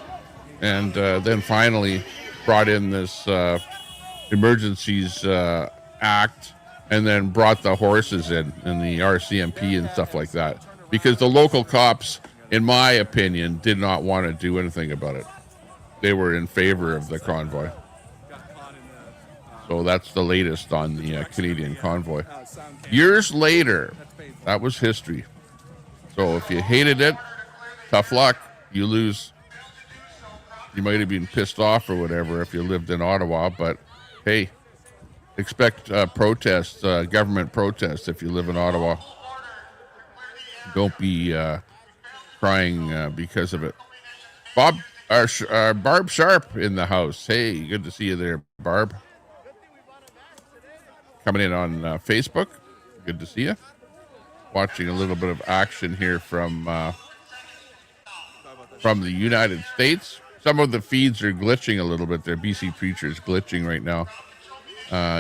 and then finally brought in this Emergencies Act, and then brought the horses in and the RCMP and stuff like that. Because the local cops, in my opinion, did not want to do anything about it. They were in favor of the convoy. So that's the latest on the Canadian convoy. Years later, that was history. So if you hated it, tough luck. You lose. You might have been pissed off or whatever if you lived in Ottawa, but hey, expect protests, government protests if you live in Ottawa. Don't be crying because of it. Barb Sharp in the house. Hey, good to see you there, Barb. Coming in on Facebook. Good to see you. Watching a little bit of action here from the United States. Some of the feeds are glitching a little bit there. BC Preacher's glitching right now.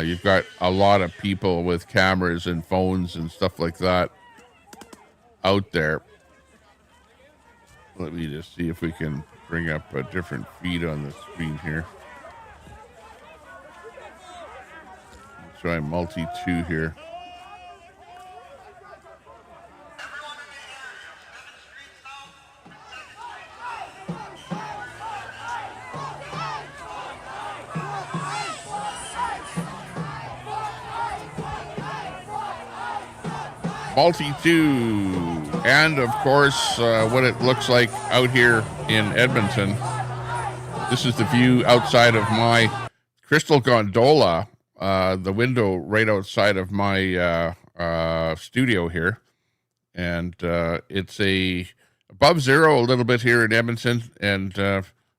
You've got a lot of people with cameras and phones and stuff like that out there. Let me just see if we can bring up a different feed on the screen here. Try multi-2 here. Multi-2, and of course what it looks like out here in Edmonton. This is the view outside of my crystal gondola, the window right outside of my studio here, and it's above zero a little bit here in Edmonton, and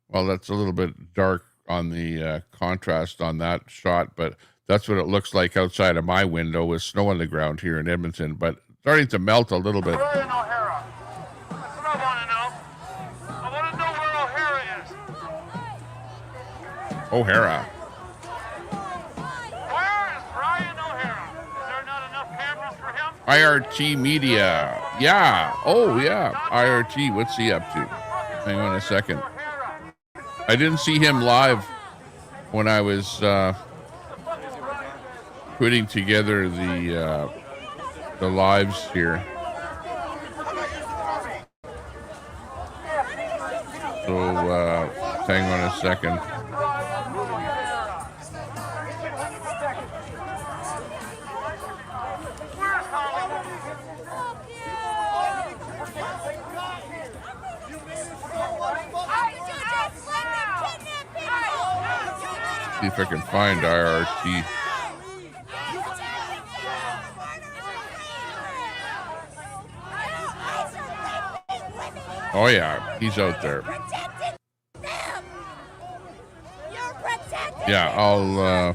well, that's a little bit dark on the contrast on that shot, but that's what it looks like outside of my window with snow on the ground here in Edmonton, but starting to melt a little bit. Where in O'Hara? That's what I want to know. I want to know where O'Hara is. O'Hara. Where is Brian O'Hara? Is there not enough cameras for him? IRT Media. Yeah. Oh, yeah. IRT. What's he up to? Hang on a second. I didn't see him live when I was putting together the lives here. So hang on a second. See if I can find IRT. Oh yeah, he's out there. Yeah, I'll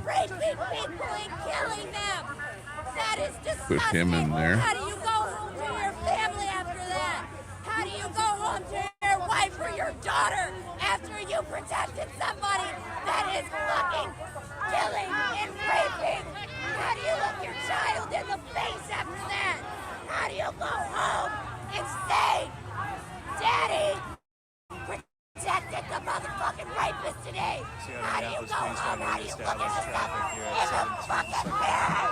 put him in there. How do you go home to your family after that? How do you go home to your wife or your daughter after you protected somebody that is fucking killing and raping? How do you look your child in the face after that? How do you go home and say, Daddy protected the motherfucking rapist today? How do you go home? How do you look at yourself in the fucking mirror?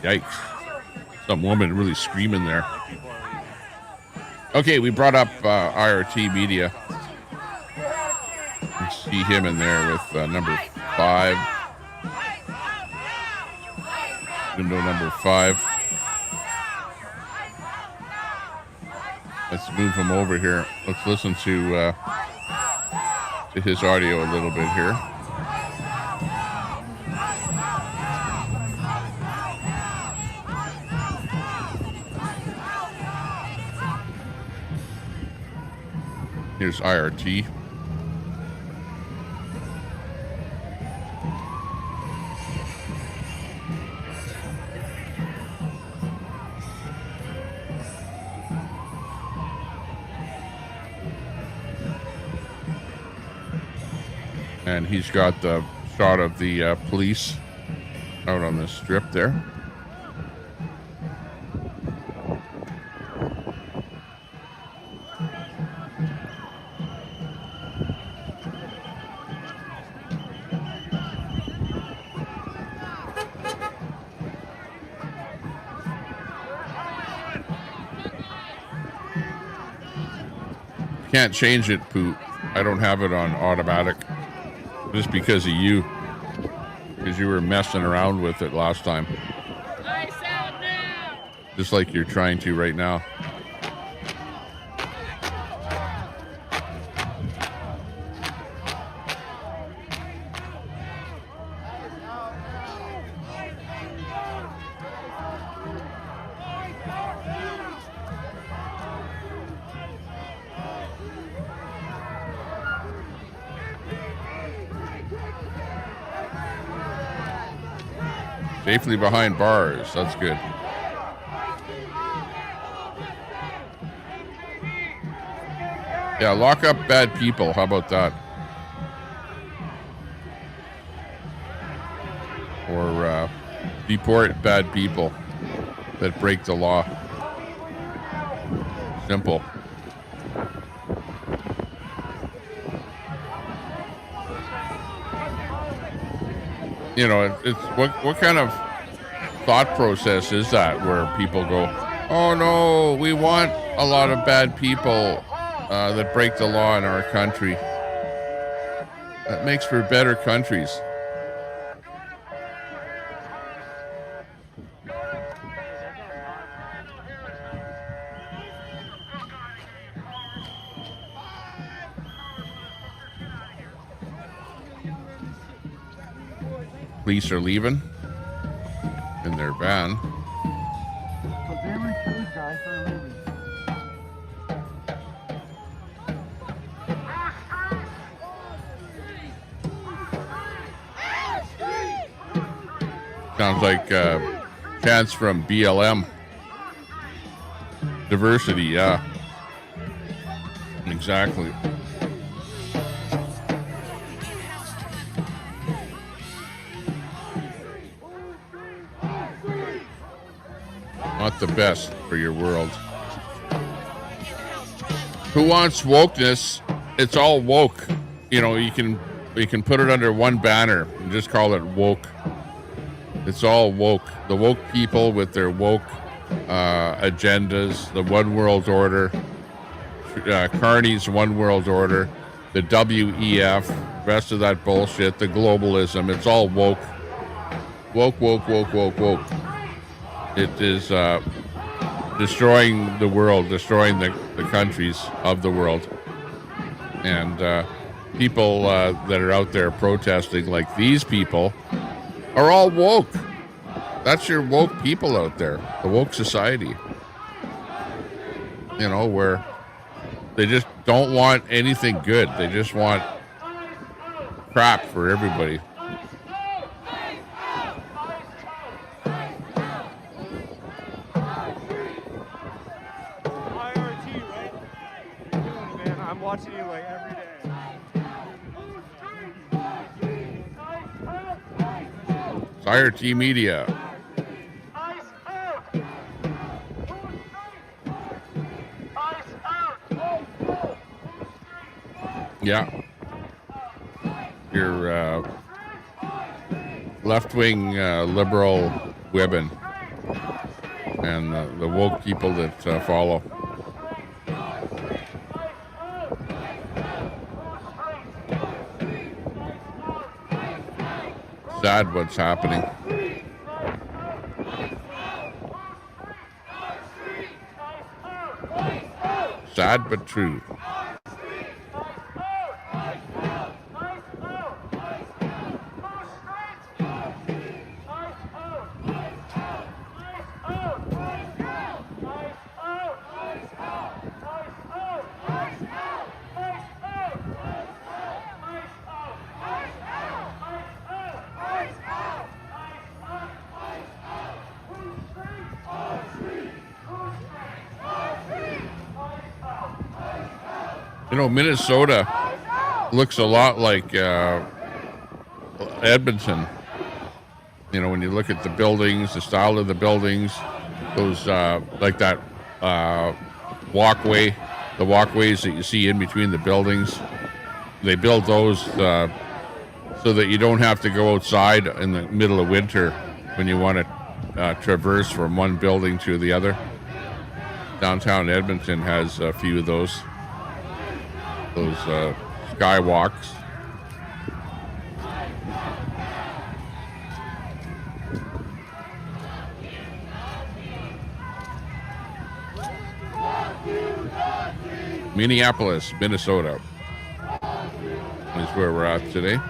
Yikes. Some woman really screaming there. Okay, we brought up IRT Media. You see him in there with number 5. Window number 5. Let's move him over here. Let's listen to his audio a little bit here. Here's IRT. And he's got the shot of the police out on the strip there. Can't change it, Pooh. I don't have it on automatic. Just because of you. Because you were messing around with it last time. Just like you're trying to right now. Safely behind bars. That's good. Yeah, lock up bad people. How about that? Or deport bad people that break the law. Simple. You know, it's what kind of thought process is that where people go, oh no, we want a lot of bad people that break the law in our country. That makes for better countries. Police are leaving in their van. Sounds like chants from BLM. Diversity, yeah. Exactly. Not the best for your world. Who wants wokeness? It's all woke. You know, you can put it under one banner and just call it woke. It's all woke. The woke people with their woke agendas, the one world order, Carney's one world order, the WEF, rest of that bullshit, the globalism. It's all woke. Woke, woke, woke, woke, woke. It is destroying the world, destroying the countries of the world. And people that are out there protesting like these people are all woke. That's your woke people out there, the woke society. You know, where they just don't want anything good. They just want crap for everybody. I'm watching you like every day. It's IRT Media. Yeah. Your left-wing liberal women and the woke people that follow. Sad what's happening. Sad but true. You know, Minnesota looks a lot like Edmonton. You know, when you look at the buildings, the style of the buildings, those like that walkway, the walkways that you see in between the buildings, they build those so that you don't have to go outside in the middle of winter when you want to traverse from one building to the other. Downtown Edmonton has a few of those skywalks. Minneapolis, Minnesota is where we're at today.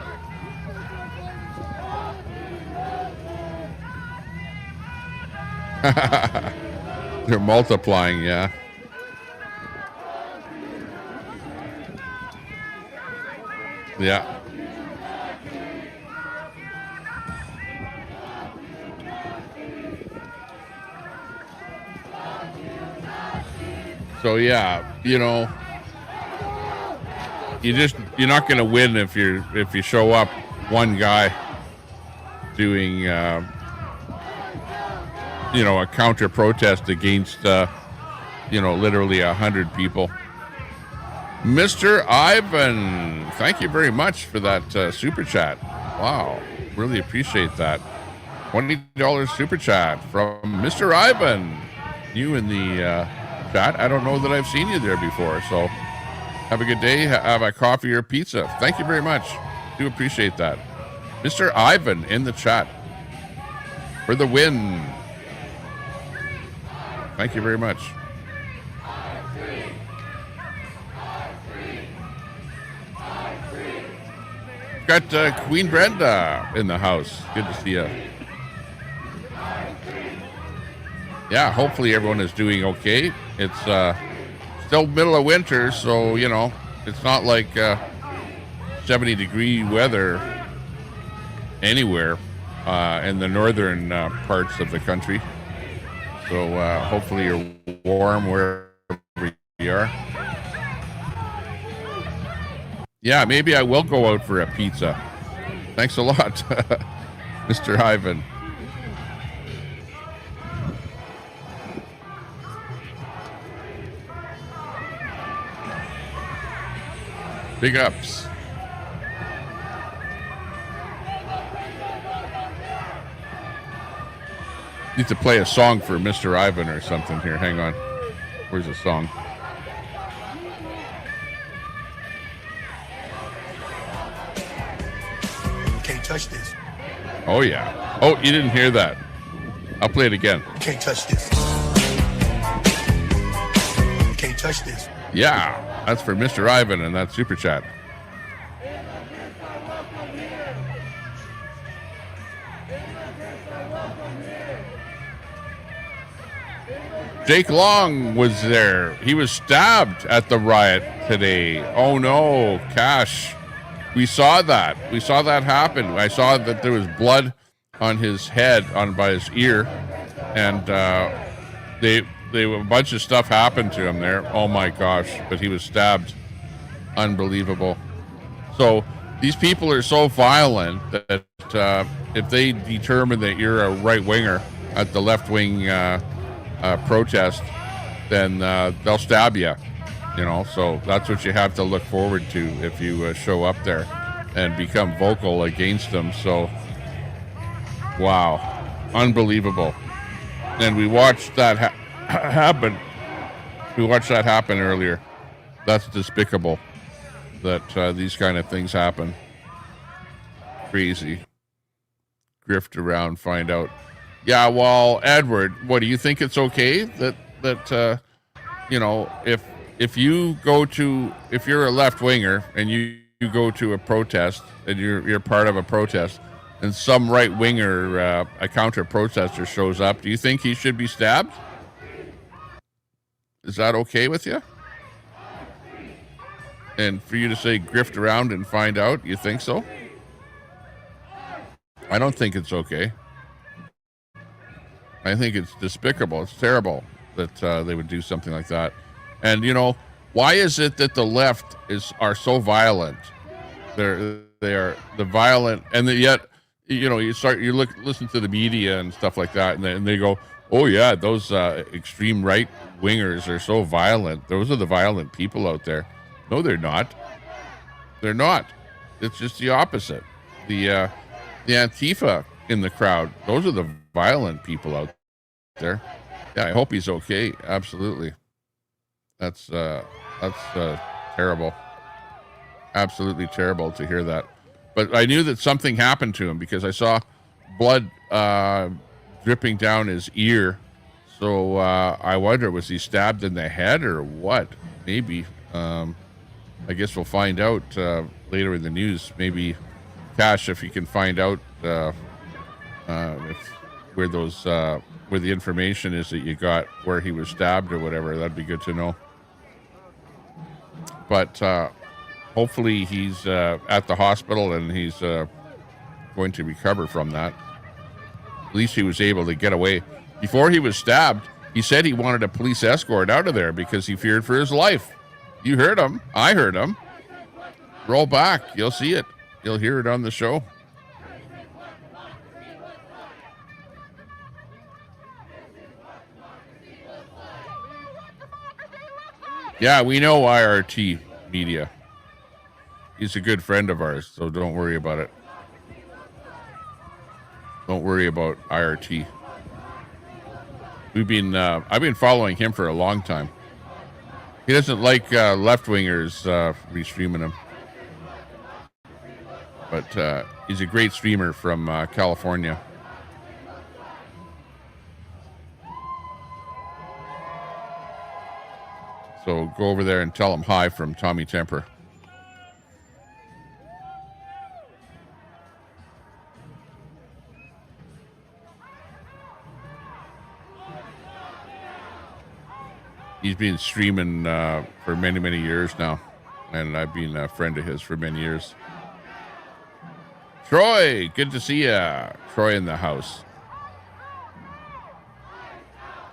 They're multiplying, yeah. Yeah. So yeah, you know, you're not going to win if you show up one guy doing you know, a counter protest against literally 100 people. Mr. Ivan, thank you very much for that super chat. Wow, really appreciate that. $20 super chat from Mr. Ivan. You in the chat. I don't know that I've seen you there before, so have a good day. Have a coffee or pizza. Thank you very much. Do appreciate that. Mr. Ivan in the chat for the win. Thank you very much. Got Queen Brenda in the house. Good to see you. Yeah, hopefully everyone is doing okay. It's still middle of winter, so, you know, it's not like 70-degree weather anywhere in the northern parts of the country. So hopefully you're warm wherever you are. Yeah, maybe I will go out for a pizza. Thanks a lot, Mr. Ivan. Big ups. Need to play a song for Mr. Ivan or something here. Hang on. Where's the song? Can't touch this. Oh, yeah. Oh, you didn't hear that. I'll play it again. Can't touch this. Can't touch this. Yeah, that's for Mr. Ivan and that super chat. Jake Long was there. He was stabbed at the riot today. Oh no, Cash. We saw that. We saw that happen. I saw that there was blood on his head, by his ear, and a bunch of stuff happened to him there. Oh my gosh! But he was stabbed. Unbelievable. So these people are so violent that if they determine that you're a right winger at the left wing protest, then they'll stab you. You know, so that's what you have to look forward to if you show up there and become vocal against them. So, wow, unbelievable. And we watched that happen. We watched that happen earlier. That's despicable that these kind of things happen. Crazy. Grift around, find out. Yeah, well, Edward, what do you think? It's okay that you know, if you're a left winger and you go to a protest and you're part of a protest and some right winger, a counter protester shows up, do you think he should be stabbed? Is that okay with you? And for you to say grift around and find out, you think so? I don't think it's okay. I think it's despicable. It's terrible that they would do something like that. And why is it that the left are so violent? They are the violent, and yet you listen to the media and stuff like that, and they go, oh yeah, those extreme right wingers are so violent. Those are the violent people out there. No, they're not. They're not. It's just the opposite. The Antifa in the crowd, those are the violent people out there. Yeah, I hope he's okay. Absolutely. That's terrible. Absolutely terrible to hear that. But I knew that something happened to him because I saw blood dripping down his ear. So I wonder, was he stabbed in the head or what? Maybe. I guess we'll find out later in the news. Maybe, Cash, if you can find out where the information is that you got, where he was stabbed or whatever, that'd be good to know. But hopefully he's at the hospital and he's going to recover from that. At least he was able to get away. Before he was stabbed, he said he wanted a police escort out of there because he feared for his life. You heard him. I heard him. Roll back. You'll see it. You'll hear it on the show. Yeah, we know IRT Media. He's a good friend of ours, so don't worry about it. Don't worry about IRT. I've been following him for a long time. He doesn't like left-wingers restreaming him. But he's a great streamer from California. So go over there and tell him hi from Tommy Temper. He's been streaming for many, many years now. And I've been a friend of his for many years. Troy, good to see ya. Troy in the house.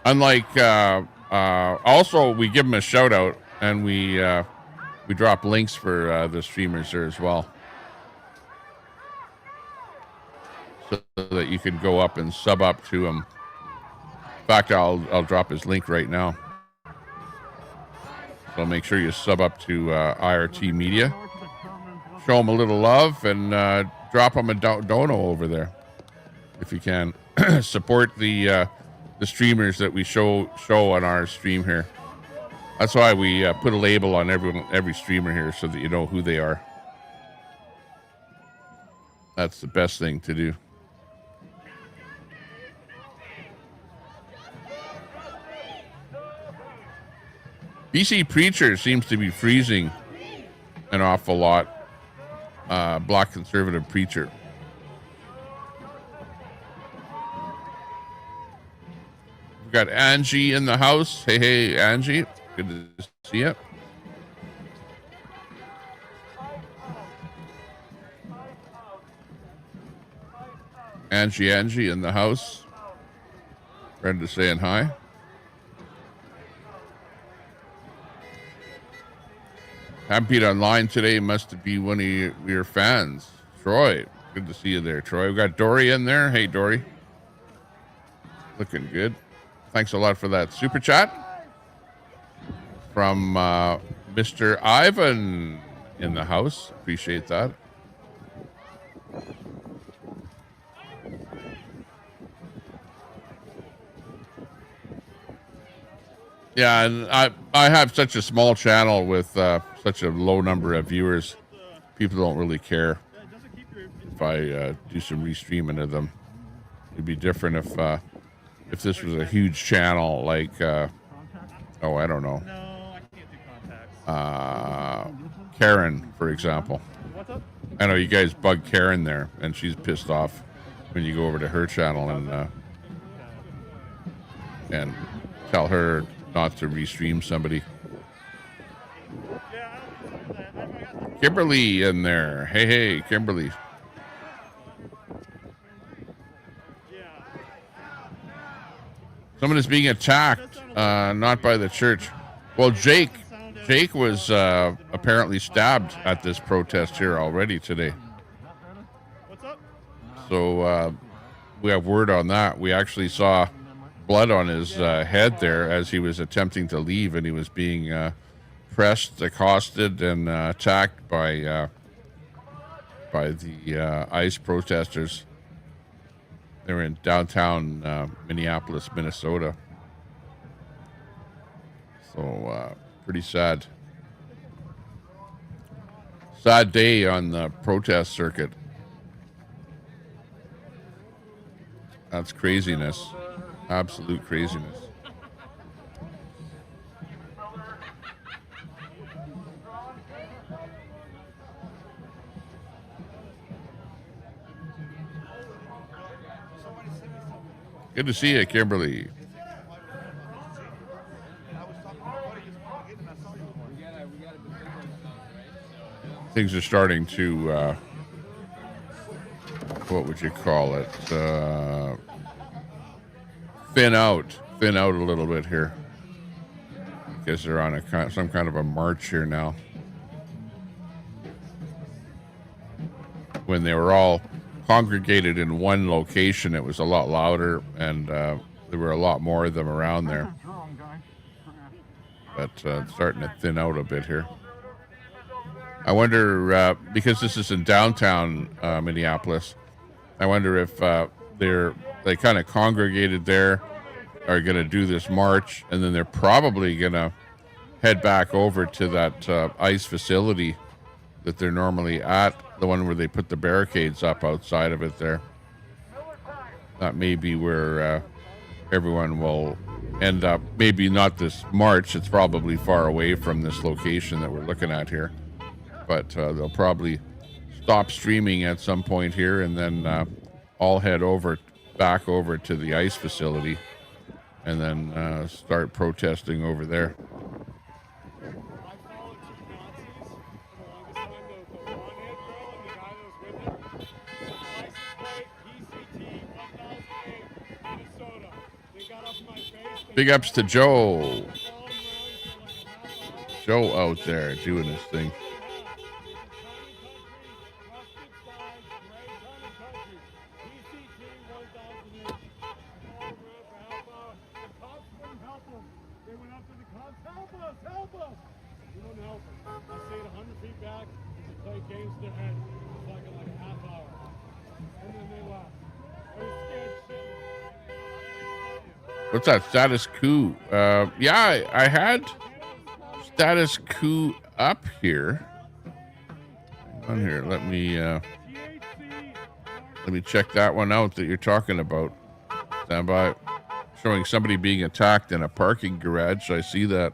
Unlike, also we give him a shout out, and we drop links for the streamers there as well, so that you can go up and sub up to him. In fact, I'll drop his link right now. So make sure you sub up to IRT Media. Show him a little love and drop him a dono over there if you can. Support the streamers that we show on our stream here. That's why we put a label on every streamer here so that you know who they are. That's the best thing to do. BC Preacher seems to be freezing an awful lot. Black conservative preacher. We've got Angie in the house. Hey, Angie. Good to see you. Angie in the house. Brenda saying hi. Haven't been online today. Must be one of your fans. Troy. Good to see you there, Troy. We got Dory in there. Hey, Dory. Looking good. Thanks a lot for that super chat. From Mr. Ivan in the house. Appreciate that. Yeah, and I have such a small channel with such a low number of viewers. People don't really care if I do some restreaming of them. It'd be different if this was a huge channel like I don't know. Karen, for example. I know you guys bug Karen there, and she's pissed off when you go over to her channel and tell her not to restream somebody. Kimberly in there. Hey, Kimberly. Someone is being attacked, not by the church. Well, Jake was apparently stabbed at this protest here already today. So we have word on that. We actually saw blood on his head there as he was attempting to leave, and he was being pressed, accosted, and attacked by the ICE protesters. They were in downtown Minneapolis, Minnesota. So pretty sad. Sad day on the protest circuit. That's craziness. Absolute craziness. Good to see you, Kimberly. Things are starting to, what would you call it? Thin out a little bit here. I guess they're on some kind of a march here now. When they were all congregated in one location, it was a lot louder, and there were a lot more of them around there. But starting to thin out a bit here. I wonder, because this is in downtown Minneapolis, I wonder if they kind of congregated there, are going to do this march, and then they're probably going to head back over to that ICE facility that they're normally at, the one where they put the barricades up outside of it there. That may be where everyone will end up. Maybe not this march. It's probably far away from this location that we're looking at here. But they'll probably stop streaming at some point here, and then all head back over to the ICE facility, and then start protesting over there. Big ups to Joe. Joe out there doing his thing. What's that? Status coup. Yeah, I had status coup up here. Hang on here. Let me check that one out that you're talking about. Stand by. Showing somebody being attacked in a parking garage. I see that.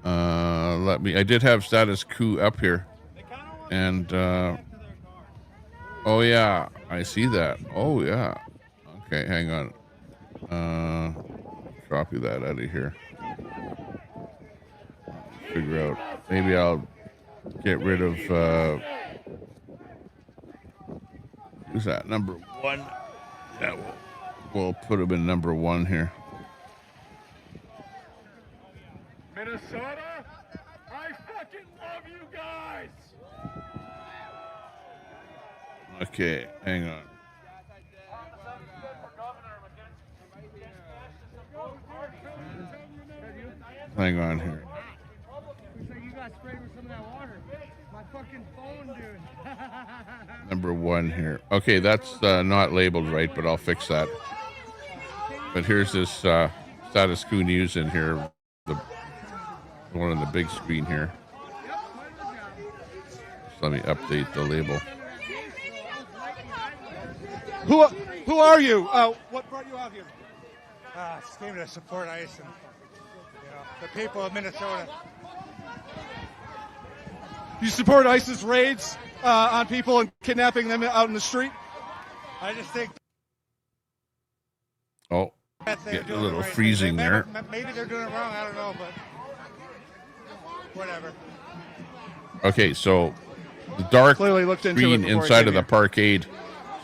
I did have status coup up here. And oh yeah, I see that. Oh yeah. Okay, hang on. Copy that out of here. Figure out. Maybe I'll get rid of who's that? Number one. Yeah, we'll put him in number one here. Minnesota, I fucking love you guys. Okay, hang on. Hang on here. You got sprayed with some of that water. My fucking phone, dude. Number one here. Okay, that's not labeled right, but I'll fix that. But here's this status coup news in here. The one on the big screen here. Just let me update the label. Who are you? What brought you out here? Just came to support ICE and the people of Minnesota. You support ISIS raids on people and kidnapping them out in the street? I just think Oh, that they're getting a doing little the right freezing thing. there. Maybe they're doing it wrong. I don't know, but whatever. Okay, so the dark Clearly looked into it screen before he inside came of the here. parkade,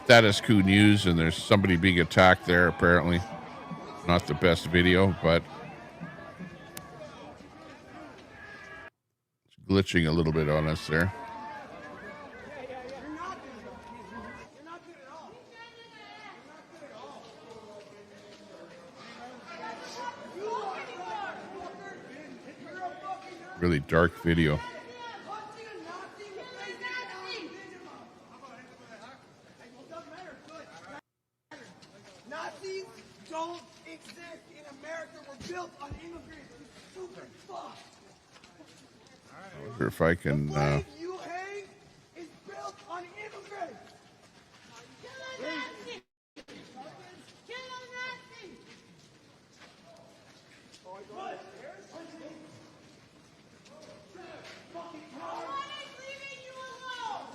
status quo news, and there's somebody being attacked there, apparently. Not the best video, but it's glitching a little bit on us there. Really dark video. Nazis don't exist in America. We're built on immigrants. You stupid fuck. I wonder if I can. The flag you hang is built on immigrants. Kill a Nazi! Kill a Nazi! Nobody's leaving you alone!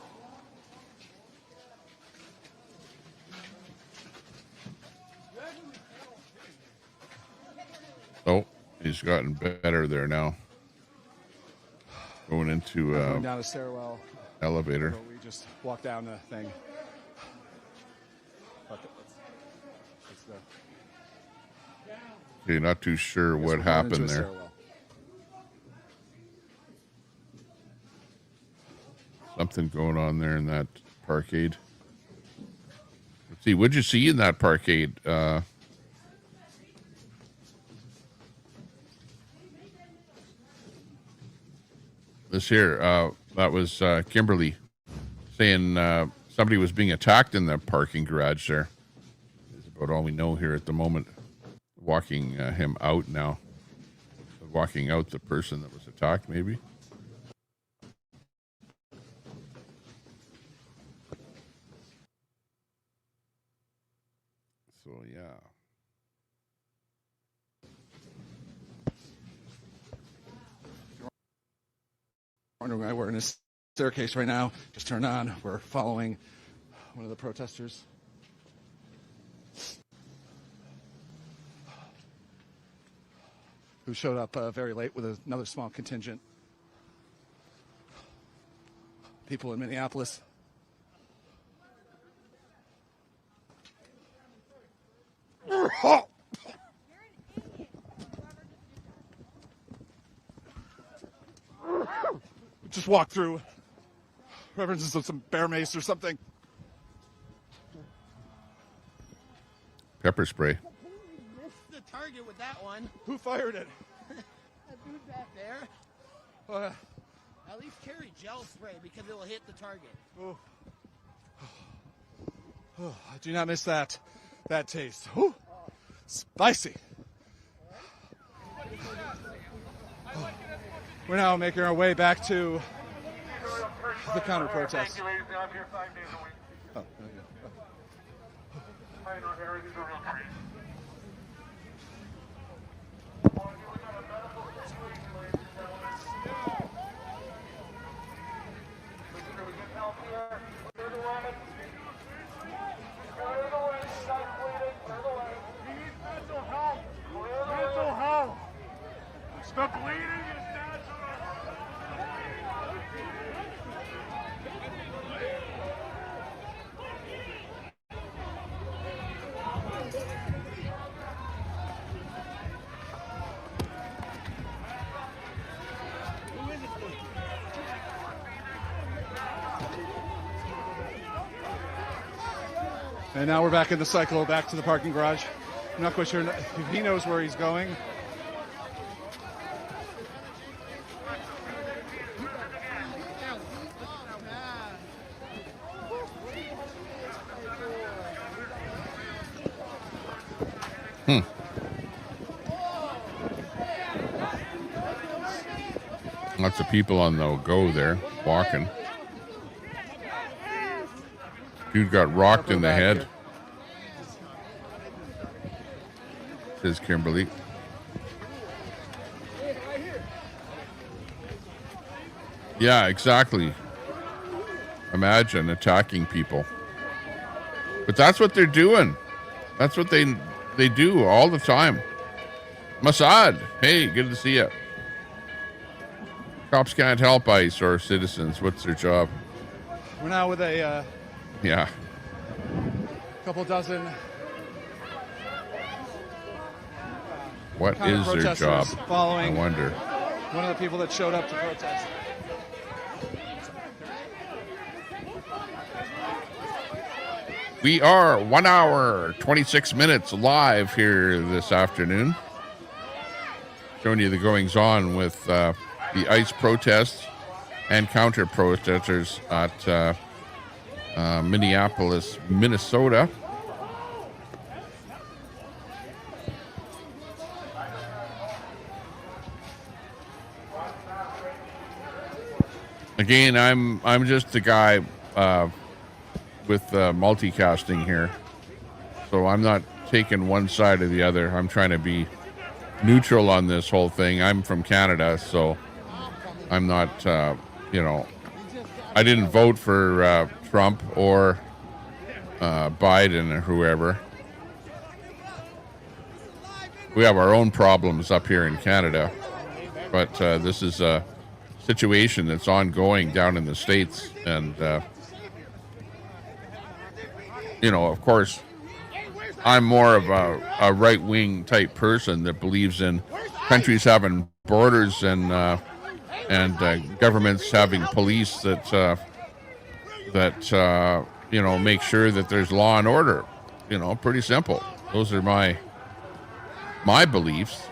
Oh, he's gotten better there now. Going into Going down a stairwell. elevator. So we just walk down the thing. But it's the, Okay, not too sure what we're going into happened a there. stairwell. Something going on there in that parkade. Let's see, what'd you see in that parkade? This here, that was Kimberly saying somebody was being attacked in the parking garage there. That's about all we know here at the moment. Walking him out now. Walking out the person that was attacked, maybe. So, yeah. Wondering why we're in a staircase right now. Just turned on. We're following one of the protesters. Who showed up very late with another small contingent. People in Minneapolis. Just walk through. References of some bear mace or something. Pepper spray. Missed the target with that one. Who fired it? That dude back there. At least carry gel spray because it will hit the target. Oh. Oh, I do not miss that taste. Ooh, spicy. Oh. We're now making our way back to the counter protest. Oh, okay. Mental health. The bleeding is natural. And now we're back in the cycle, back to the parking garage. I'm not quite sure if he knows where he's going. Lots of people on the go there, walking. Dude got rocked in the head. Says Kimberly. Yeah, exactly. Imagine attacking people. But that's what they're doing. That's what they do all the time. Mossad, hey, good to see you. Cops can't help ICE or citizens. What's their job? We're now with a Yeah. couple dozen. What is their job? I Following wonder. one of the people that showed up to protest. We are 1 hour, 26 minutes live here this afternoon. Showing you the goings on with the ICE protests and counter protesters at Minneapolis, Minnesota. Again, I'm just the guy with multicasting here, so I'm not taking one side or the other. I'm trying to be neutral on this whole thing. I'm from Canada, so I'm not, I didn't vote for Trump or Biden or whoever. We have our own problems up here in Canada, but this is a situation that's ongoing down in the States, and of course, I'm more of a right-wing type person that believes in countries having borders and governments having police that make sure that there's law and order. Pretty simple. Those are my beliefs.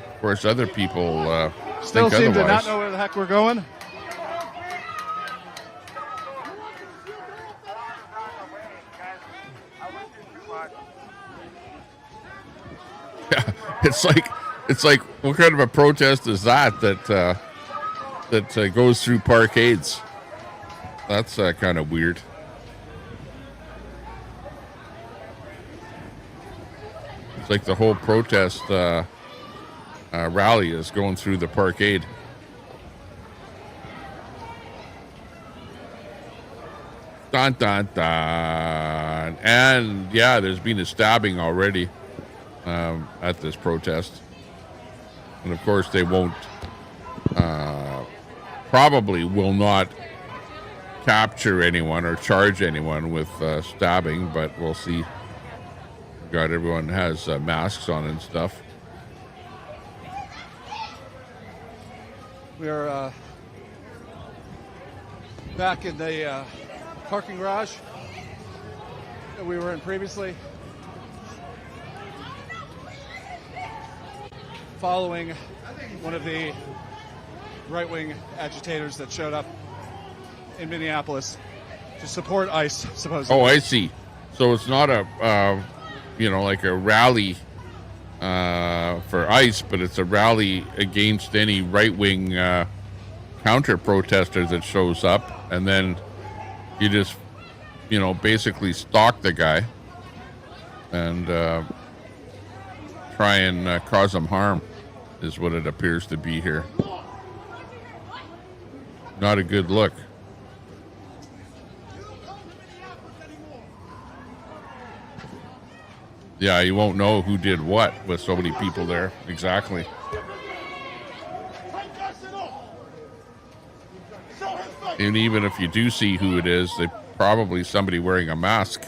Of course, other people Still think seem otherwise. to not know where the heck we're going. It's like what kind of a protest is that goes through parkades? That's kind of weird. It's like the whole protest rally is going through the parkade. Dun dun dun. And yeah, there's been a stabbing already at this protest. And of course they won't, probably will not capture anyone or charge anyone with stabbing, but we'll see. God, everyone has masks on and stuff. We are back in the parking garage that we were in previously, following one of the right-wing agitators that showed up in Minneapolis to support ICE, supposedly. Oh, I see. So it's not a, like a rally for ICE, but it's a rally against any right-wing counter-protester that shows up, and then you just, basically stalk the guy and try and cause him harm, is what it appears to be here. Not a good look. Yeah, you won't know who did what with so many people there. Exactly. And even if you do see who it is, they probably somebody wearing a mask.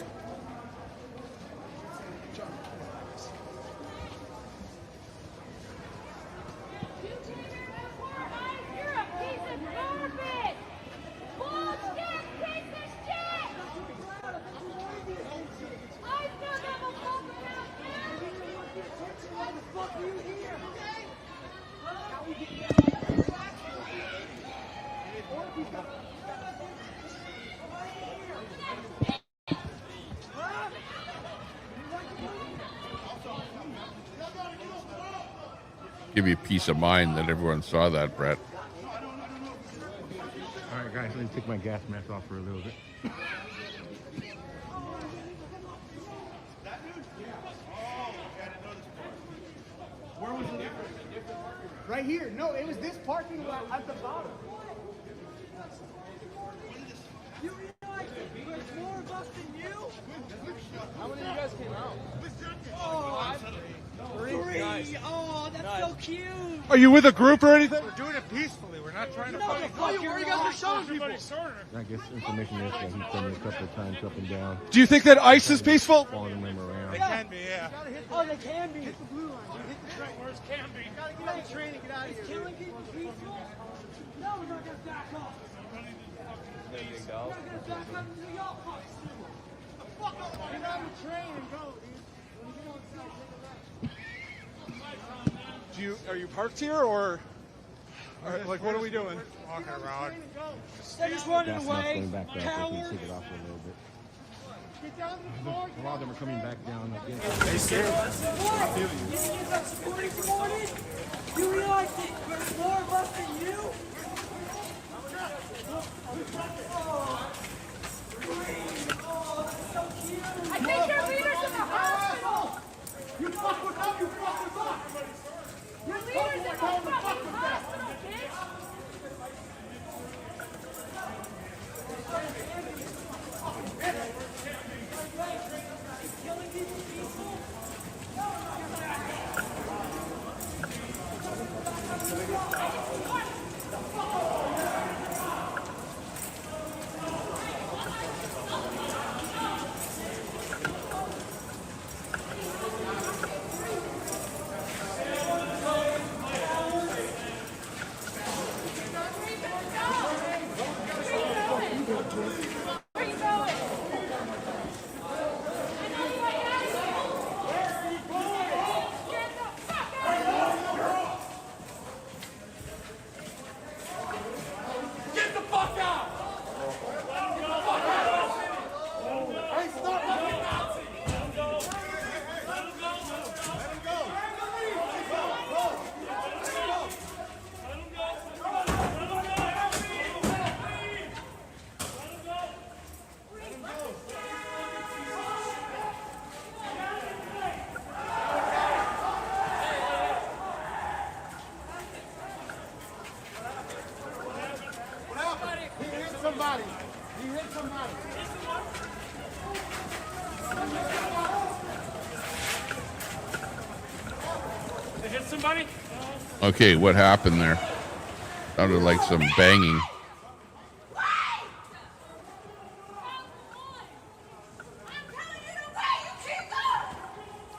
Give you peace of mind that everyone saw that, Brett. All right, guys, let me take my gas mask off for a little bit. Right here. No, it was this parking lot at the bottom. You realize there's more of us than you? How many of you guys came out? Oh, three. Oh, that's so cute. Are you with a group or anything? We're doing it peacefully. We're not trying to I guess information is that he's done it a couple of times up and down. Do you think that ICE is peaceful? Following them around. They can be, yeah. Oh, they can be. Hit the blue line. Hit the train. Where's can be? Gotta get on the train and get out of here. Is killing people peaceful? No, we're not gonna back up. We're not gonna back up until y'all fuck stupid. Fuck up. Get on the train and go, dude. When you get on side, take a left. Are you parked here or like what are we doing? Walking around. They just running Gas away. mask going back up. They can Coward. take it off for a little bit. Get down to the floor. A lot of them are coming back down again. They scared. What? You think it's not security promoted? You realize that there's more of us than you? I think your leader's in the hospital. You fuck with them, you fuck with us. Your leader's in the fucking hospital, bitch. Killing people peaceful? Somebody. He hit somebody. They hit somebody? Okay, what happened there? Sounded like some banging.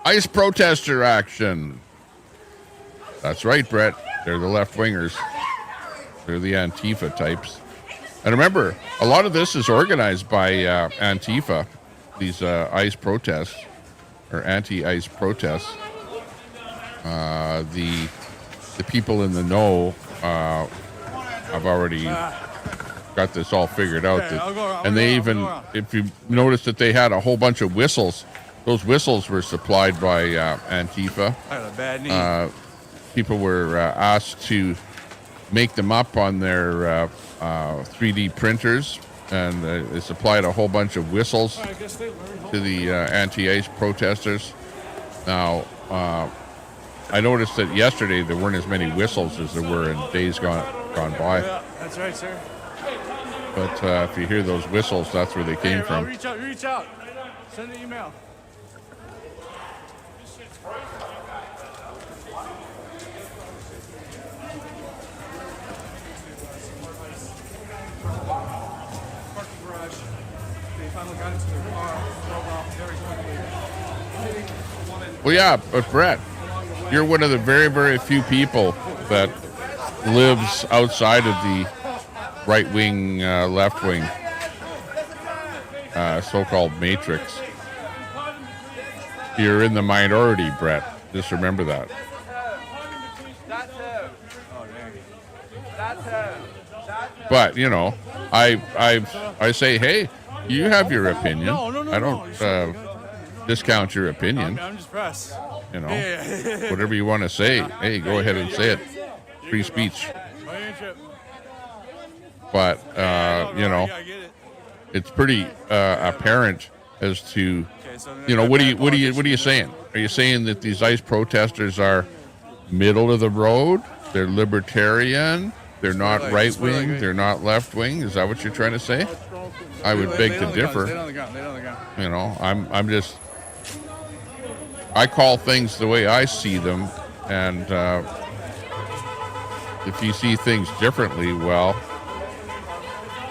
ICE protester action. That's right, Brett. They're the left-wingers. They're the Antifa types. And remember, a lot of this is organized by Antifa, these ICE protests, or anti-ICE protests. The people in the know have already got this all figured out. And they even, if you notice that they had a whole bunch of whistles, those whistles were supplied by Antifa. I had a bad knee. People were asked to make them up on their 3D printers, and they supplied a whole bunch of whistles to the anti-ICE protesters. Now, I noticed that yesterday there weren't as many whistles as there were in days gone by. Yeah, that's right, sir. But if you hear those whistles, that's where they came from. Reach out. Send an email. Well, yeah, but Brett, you're one of the very, very few people that lives outside of the right-wing, left-wing so-called matrix. You're in the minority, Brett. Just remember that. But, you know, I say, hey, you have your opinion. I don't discount your opinion. I'm just pressed. You know, whatever you want to say, hey, go ahead and say it. Free speech. But, you know, it's pretty apparent as to, you know, what are you saying? Are you saying that these ICE protesters are middle of the road? They're libertarian. They're not like- right let's put it wing. like- They're not left wing. Is that what you're trying to say? I would beg to differ. They don't gun. They don't gun. You know, I'm just, I call things the way I see them, and if you see things differently, well,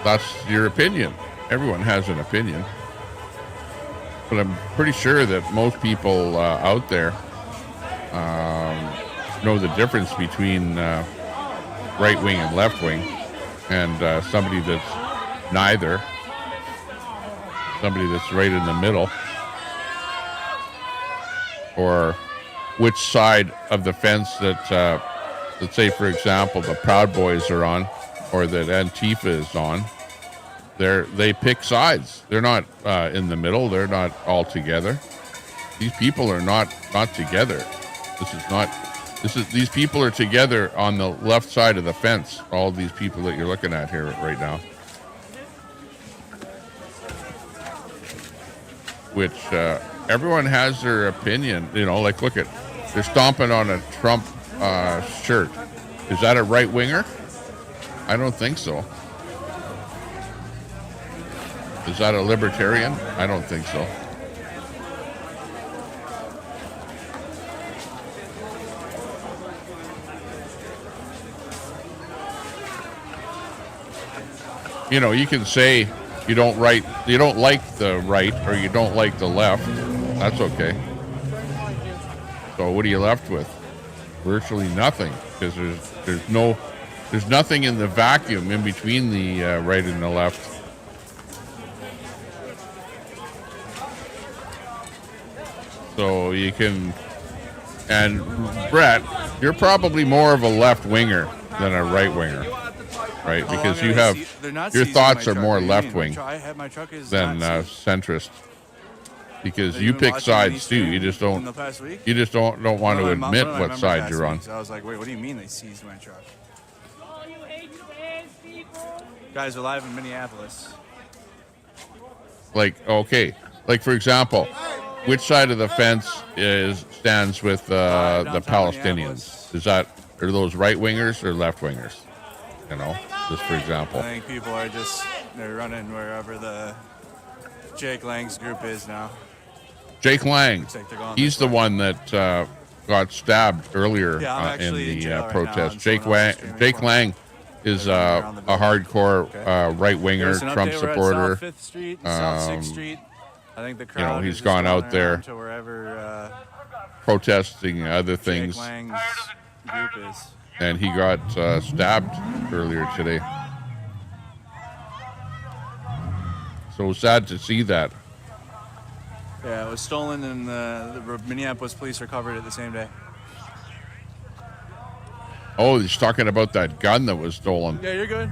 that's your opinion. Everyone has an opinion, but I'm pretty sure that most people out there know the difference between right wing and left wing, and somebody that's neither. Somebody that's right in the middle, or which side of the fence that, let's say, for example, the Proud Boys are on, or that Antifa is on. They pick sides. They're not in the middle. They're not all together. These people are not together. These people are together on the left side of the fence. All these people that you're looking at here right now. Which everyone has their opinion, you know, like look at, they're stomping on a Trump shirt. Is that a right winger? I don't think so. Is that a libertarian? I don't think so. You know, you can say you don't like the right, or you don't like the left. That's okay. So what are you left with? Virtually nothing, because there's nothing in the vacuum in between the right and the left. So you can, and Brett, you're probably more of a left winger than a right winger, right? Because you have your thoughts are more left wing than centrist. Because you pick sides too. You just don't want to admit what side you're on. I was like, wait, what do you mean they seized my truck? Guys are live in Minneapolis. Like, okay, like for example, which side of the fence stands with the Palestinians? Are those right wingers or left wingers? You know, just for example. I think people are they're running wherever the Jake Lang's group is now. Jake Lang, Like he's the one that got stabbed earlier in the protest. Jake Lang is a hardcore right winger, Trump supporter. South 5th Street, South 6th Street. I think the crowd, you know, he's gone out there to wherever protesting other things. Jake Lang's group is. And he got stabbed earlier today. So sad to see that. Yeah, it was stolen, and the Minneapolis police recovered it the same day. Oh, he's talking about that gun that was stolen. Yeah, you're good.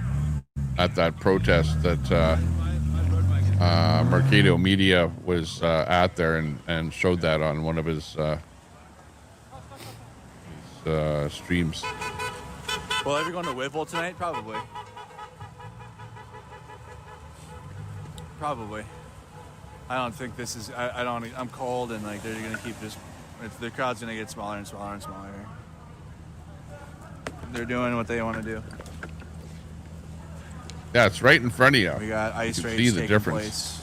At that protest that Mercado Media was at there and showed that on one of his streams. Well, are you going to Whipple tonight? Probably. Probably. I don't think this is. I'm cold, and like they're gonna keep this. The crowd's gonna get smaller and smaller and smaller. They're doing what they want to do. Yeah, it's right in front of you. We got ice you raids see the taking difference. place.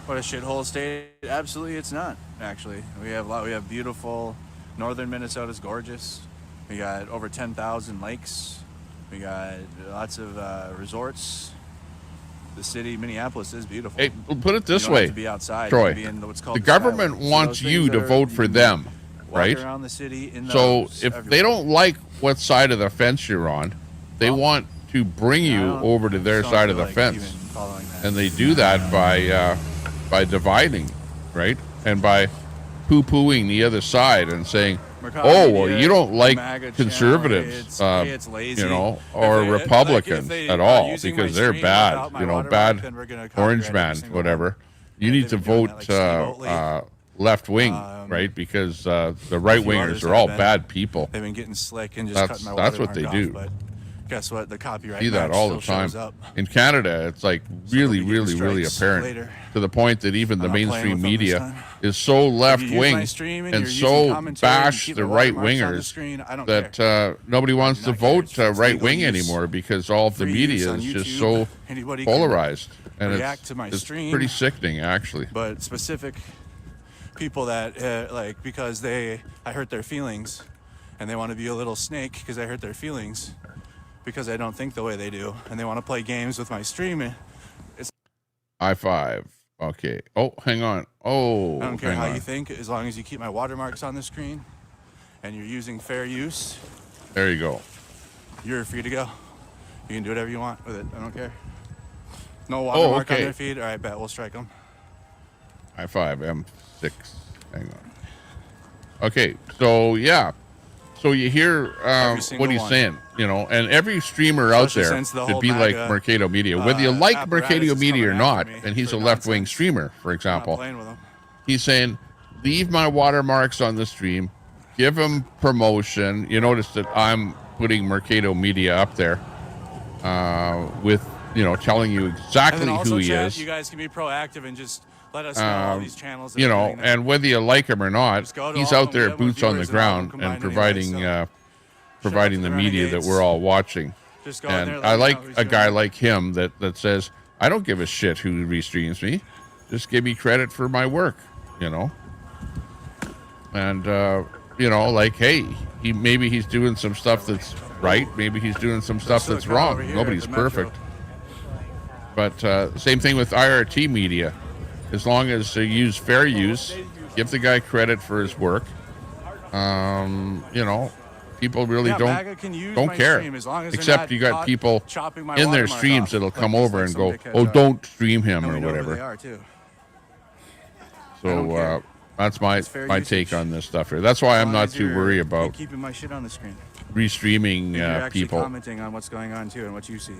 What a shithole state! Absolutely, it's not. Actually, we have beautiful. Northern Minnesota's gorgeous. We got over 10,000 lakes. We got lots of resorts. The city, Minneapolis, is beautiful. Hey, put it this you don't way, have to be outside. Troy. You can be in what's called The government wants you to vote for them, right? Around the city in So those if everywhere. they don't like what side of the fence you're on, they want to bring you over to their don't side of feel the like fence, even following that. and they do that by dividing, right, and by poo-pooing the other side and saying, Mercado "Oh, well, Media, you don't like MAGA conservatives, channel, it's lazy. you know, If or they- Republicans if they at are all, using because my they're stream bad, without my you know, watermark, bad then we're gonna orange copyright every man, single whatever." You If need they've to been doing vote that, like, Steve Oatley. left wing, right? Because the right wingers others are all have been. bad people. They've been getting slick and just That's cutting my what they watermark do. off, but guess what? The copyright See that match all the still time. shows up. In Canada, it's like really, really apparent later. to the point that even the I'm not playing mainstream with them this media time. is so left If you use my wing stream and and you're using so commentary and bash keep the my right watermarks on the wingers screen, I don't that nobody wants to not care. vote It's right legal wing use. anymore because all of the Free media use on is just YouTube. so Anybody can polarized. And react to my it's stream. pretty sickening, actually. But specific people that like because I hurt their feelings and they want to be a little snake because I hurt their feelings because I don't think the way they do and they want to play games with my stream. It's I5. Okay. Oh, hang on. Oh, I don't care hang how on. you think, as long as you keep my watermarks on the screen and you're using fair use, There you go. you're free to go. You can do whatever you want with it. I don't care. No watermark on okay. their feed. All right, bet we'll strike them. I5 M6. Hang on. Okay, so yeah. So you hear what he's one. saying, you know, and every streamer out Especially there since the should whole be like MAGA, Mercado Media. Whether you like apparatus Mercado is Media or coming not, after me and he's a for left-wing nonsense. streamer, for I'm not example, playing with them. he's saying, leave my watermarks on the stream, give him promotion. You notice that I'm putting Mercado Media up there with, you know, telling you And exactly then also, who he chat, is. you guys can be proactive and just let us know all these channels. That You are know, doing that. and whether you like him or not, Just go to he's all out of them, there, get more boots on the viewers and all of them ground, combined and anyway, providing to the the media that renegades. we're all watching. Just go in And there, let I me like know who's a guy doing it. like him that says, I don't give a shit who restreams me. Just give me credit for my work, you know? And, you know, like, hey, maybe he's doing some stuff that's right. Maybe he's doing some stuff that's come over wrong. here Nobody's at the Metro. perfect. But same thing with IRT media. As long as they use fair use, give the guy credit for his work. You know, people really MAGA can use don't my care. stream as long as they're Except not you got caught people chopping my in their watermark streams off, that'll like come these, over like and some go, dickheads oh, are. don't stream him And or we know who whatever. they are too. So that's my fair take usage. on this stuff here. That's why As I'm long not as too you're worried about keeping my shit on the screen. restreaming You're actually people. commenting on what's going on too and what you see.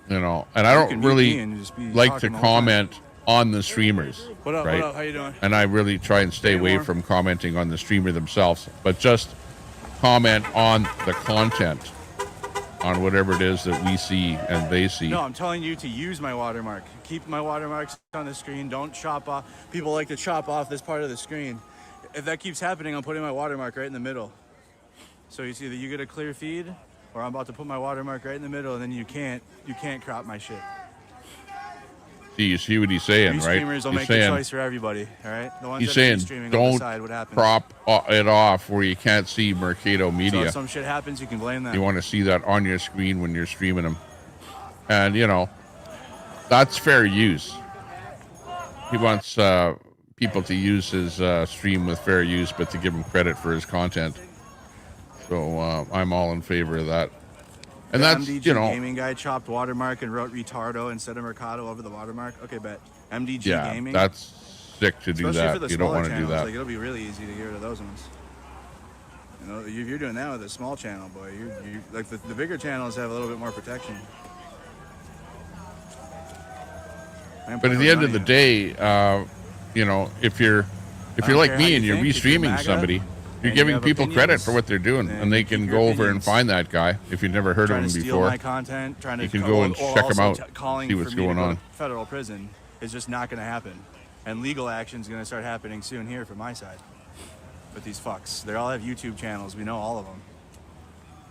You know, and I You don't can mute really me and just be like to talking the whole time. comment on the streamers. What up? Right? What up? How you doing? And I really try and stay away from commenting on the streamer themselves, but just comment on the content, on whatever it is that we see and they see. No, I'm telling you to use my watermark. Keep my watermarks on the screen. Don't chop off. People like to chop off this part of the screen. If that keeps happening, I'm putting my watermark right in the middle. So it's either you get a clear feed, or I'm about to put my watermark right in the middle, and then you can't crop my shit. See, you see what he's saying, These right? streamers will He's make the saying, choice for everybody. All right, the ones he's that are saying streaming will don't decide what happens. crop it off where you can't see Mercado So Media. if some shit happens, you can blame them. You want to see that on your screen when you're streaming them. And, you know, that's fair use. He wants people to use his stream with fair use, but to give him credit for his content. So I'm all in favor of that. And The that's, MDG you know, Gaming guy chopped watermark and wrote retardo instead of Mercado over the watermark. Okay, bet. MDG yeah, Gaming. that's sick to do Especially for that. the You don't smaller want to do channels, that. Like, it'll be really easy to get rid of those ones. You know, if you're doing that with a small channel, boy, you like the bigger channels have a little bit more protection. But at the end of the day, you know, if you're don't like care me how and you you're think, if you're restreaming MAGA somebody, you're and giving you have people credit opinions, for what they're doing, then and they you can keep go your over and opinions. find that guy if you've never heard of trying him to steal before. my content, trying You to can go and check him out, calling see what's for me to going go on. to federal prison is just not going to happen, and legal action is going to start happening soon here from my side. With these fucks, they all have YouTube channels. We know all of them.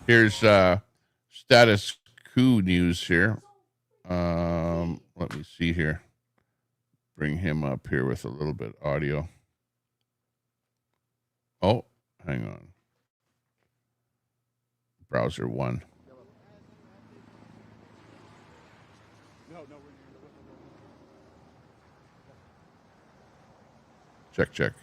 Here's status quo news here. Let me see here. Bring him up here with a little bit audio. Oh, hang on. Browser 1. Check.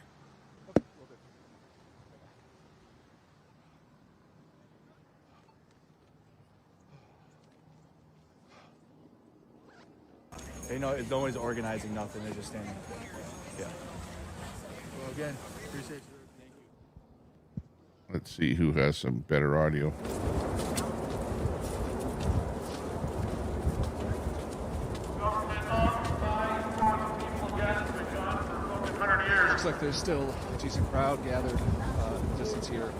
They know no one's organizing nothing. They're just standing up there. Yeah. Well, again, appreciate you. Thank you. Let's see who has some better audio. Looks like there's still a decent crowd gathered distance here.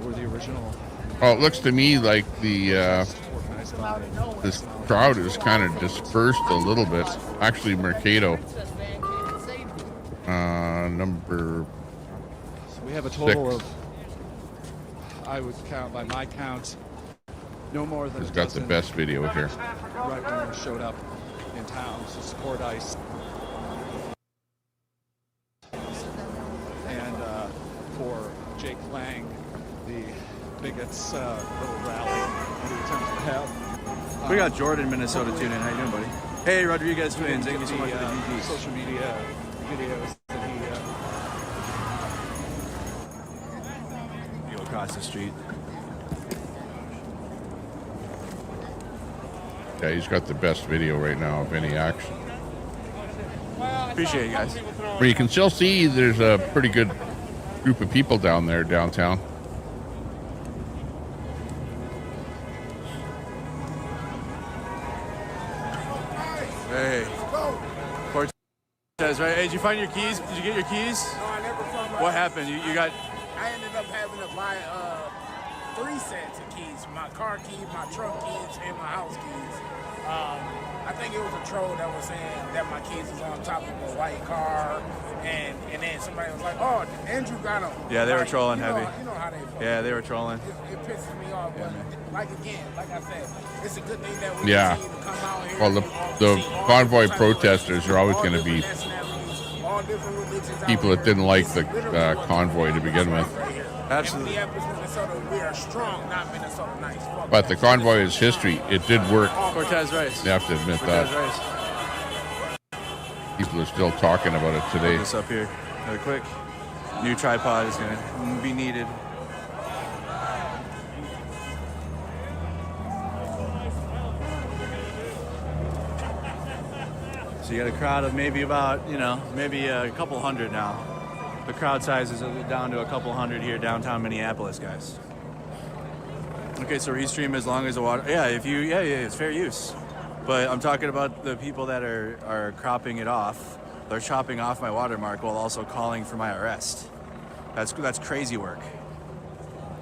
We're the original. Oh, it looks to me like the organized by This crowd is kind of dispersed a little bit. Actually, Mercado. Number. So we have a total 6. of, I would count by my count, no more than He's got the best video here. right wingers showed up in town to support ICE. And for Jake Lang, the bigots little rally that he attempts to have. We got Jordan, Minnesota, tuned in. How you doing, buddy? Hey, Rodriguez twins. Thank you so much for the GGs. Social media videos that he Go across the street. Yeah, he's got the best video right now of any action. Appreciate you guys. Where you can still see there's a pretty good group of people down there downtown. Hey. Cortez, right? Hey, did you find your keys? Did you get your keys? No, I never found my What happened? You got... I ended up having to buy 3 sets of keys. My car keys, my truck keys, and my house keys. I think it was a troll that was saying that my keys was on top of a white car, and then somebody was like, "Oh, Andrew got them." Yeah, they were Like, trolling you know, heavy. You know how they. Yeah, they were trolling. It pisses me off, but like I said, it's a good thing that we Yeah. continue to come out here. Well, and the see all convoy different type of protesters are always all going to be different nationalities, all different religions out people that here. didn't like This the is literally what convoy to begin with. Absolutely. In Minneapolis, Minnesota, we are strong, not Minnesota nice. Fuck But the that. convoy is history. It did work. Cortez Rice. You have to admit Cortez that. Rice. People are still talking about it today. This up here, really quick. New tripod is gonna be needed. So you got a crowd of maybe about, maybe a couple hundred now. The crowd size is down to a couple hundred here downtown Minneapolis, guys. Okay, so restream as long as the water. Yeah, it's fair use. But I'm talking about the people that are cropping it off. They're chopping off my watermark while also calling for my arrest. That's crazy work.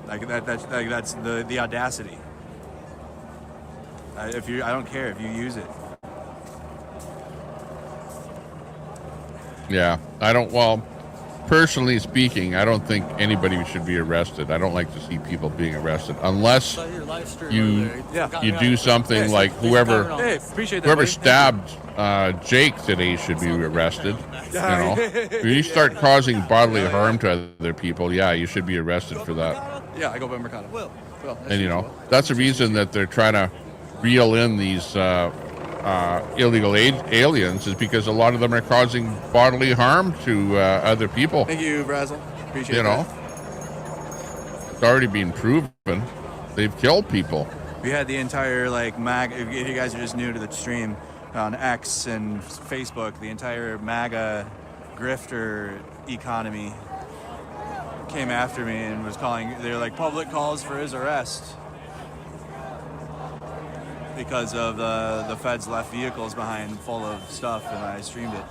That's the audacity. I don't care if you use it. Yeah, I don't. Well, personally speaking, I don't think anybody should be arrested. I don't like to see people being arrested unless you do something like whoever stabbed Jake today should be arrested. If you start causing bodily harm to other people, yeah, you should be arrested for that. Yeah, I go by Mercado. Well, And that's the reason that they're trying to reel in these illegal aliens, is because a lot of them are causing bodily harm to other people. Thank you, Brazel. Appreciate that. It's already been proven. They've killed people. We had the entire MAGA. If you guys are just new to the stream on X and Facebook, the entire MAGA grifter economy came after me and was calling. They're like public calls for his arrest because of the feds left vehicles behind full of stuff, and I streamed it.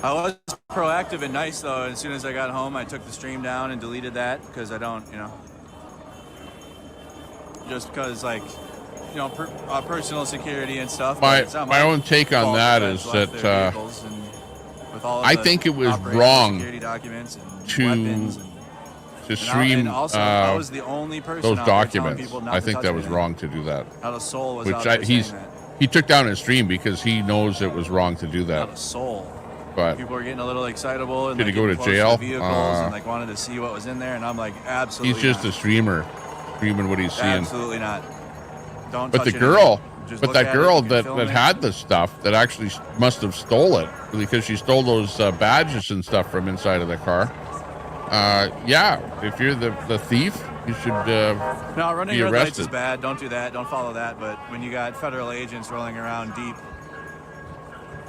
I was proactive and nice though. As soon as I got home, I took the stream down and deleted that because I don't, just because personal security and stuff. My own take on that is that I think it was wrong to stream I was the only person those out there telling documents. people not I to think touch that was anything. wrong to do that. Not a soul was Which out there saying that. he took down his stream because he knows it was wrong to do that. Not a soul. But People were getting a little excitable and Did he go getting to close jail? the vehicles and wanted to see what was in there, and I'm like, absolutely. he's just not. a streamer, streaming what he's seeing. Absolutely not. Don't. But touch the girl, anything. Just but look that at it, girl you can that film it. had the stuff that actually must have stole it because she stole those badges and stuff from inside of the car. Yeah, if you're the thief, you should No, running be red lights is arrested. bad. Don't do that. Don't follow that. But when you got federal agents rolling around deep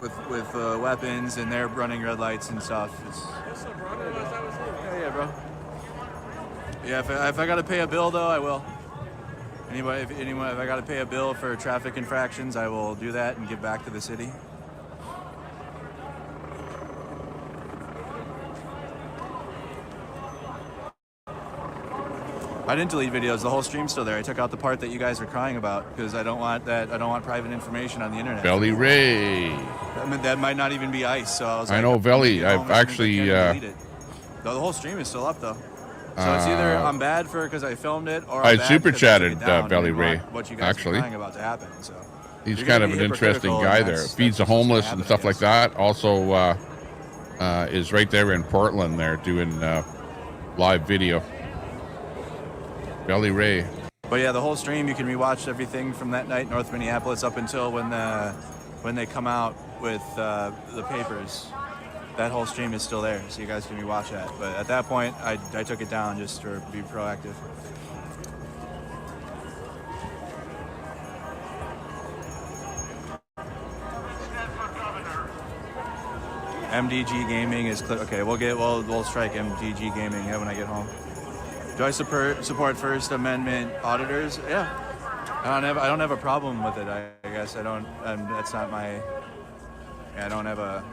with weapons and they're running red lights and stuff, yeah, bro. Yeah, if I got to pay a bill though, I will. If I got to pay a bill for traffic infractions, I will do that and give back to the city. I didn't delete videos. The whole stream's still there. I took out the part that you guys were crying about because I don't want that. I don't want private information on the internet. Belly Ray. I mean, that might not even be ice. So I was I like, know, Belly. maybe I've actually. delete it. The whole stream is still up though. So it's either I'm bad for because I filmed it, or I I'm bad super 'cause I took chatted it down Belly and Ray. what you guys Actually, were crying about to happen. So he's you're kind gonna of be an interesting hypocritical, guy and there. that's Feeds the just gonna homeless happen, and stuff I like guess. that. Also, is right there in Portland. There doing live video. Belly Ray. But yeah, the whole stream you can rewatch everything from that night in North Minneapolis up until when they come out with the papers. That whole stream is still there, so you guys can rewatch that. But at that point, I took it down just to be proactive. MDG Gaming is okay. We'll strike MDG Gaming when I get home. Do I support First Amendment auditors? Yeah, I don't have a problem with it. I guess I don't. That's not my. I don't have a.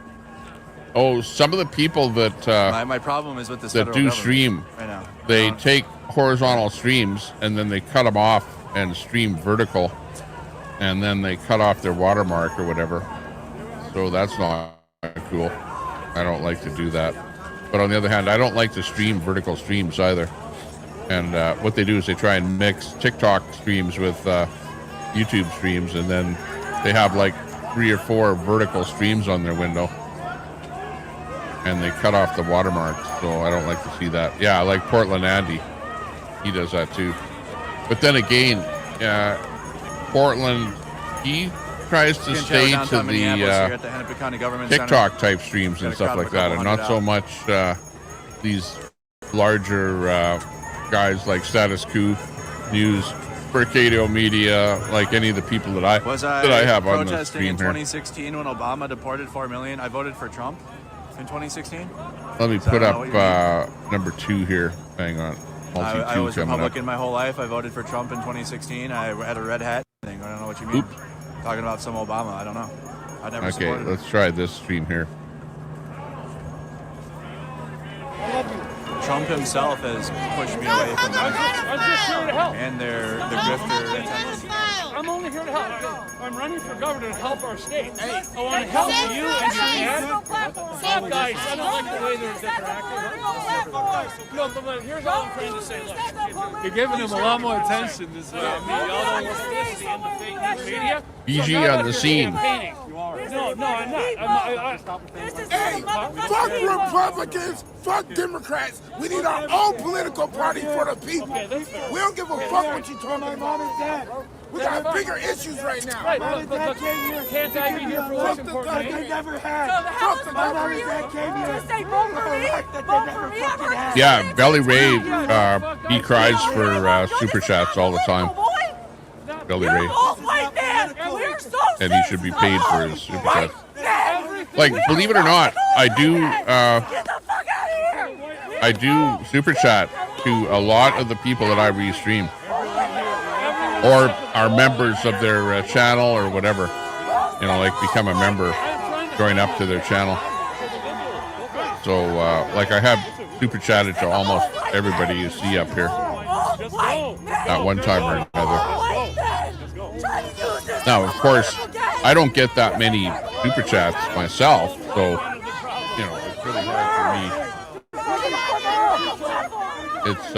Oh, some of the people that my problem is with this that do federal stream right now. they take horizontal streams and then they cut them off and stream vertical, and then they cut off their watermark or whatever. So that's not cool. I don't like to do that. But on the other hand, I don't like to stream vertical streams either. And what they do is they try and mix TikTok streams with YouTube streams, and then they have like 3 or 4 vertical streams on their window, and they cut off the watermarks. So I don't like to see that. Yeah, I like Portland Andy. He does that too. But then again, Portland, he tries to stay to the TikTok type streams and stuff like that, and not so much these larger guys like Status Quo News, Mercado Media, like any of the people that I have on the protesting stream in here. 2016 when Obama deported 4 million? I voted for Trump in 2016. Let me put up number 2 here. Hang on. I was coming Republican up. my whole life. I voted for Trump in 2016. I had a red hat thing. I don't know what you mean. Talking about some Obama. I don't know. I never Okay, supported let's try this stream here. Trump himself has pushed me away from them. I'm just here to help. And their grifter attempts. I'm only here to help. I'm running for governor to help our state. I want to help you and Cheyenne. Stop, guys. I don't like the way they're acting. No, but here's all I'm trying to say. Look, you're giving him a lot more attention this way. Y'all don't listen to this in the fake news media. BG on the scene. No, I'm not. Hey, fuck Republicans, fuck Democrats. We need our own political party for the people. We don't give a fuck what you talking about. Mom and Dad. We got bigger issues right now. Right, but can't I be here for what's important? They never had. So the house Fuck vote for you. Just say vote for me. Vote for me. I'm not Yeah, Belly Ray, he cries for super chats all the time. Belly Ray. white man, and we're so And he should be paid for his super chats. Like, believe it or not, I do super chat to a lot of the people that I restream, or are members of their channel or whatever. You know, like become a member, join up to their channel. So, like I have super chatted to almost everybody you see up here at one time or another. Now, of course, I don't get that many super chats myself, so, you know, it's really hard for me. It's,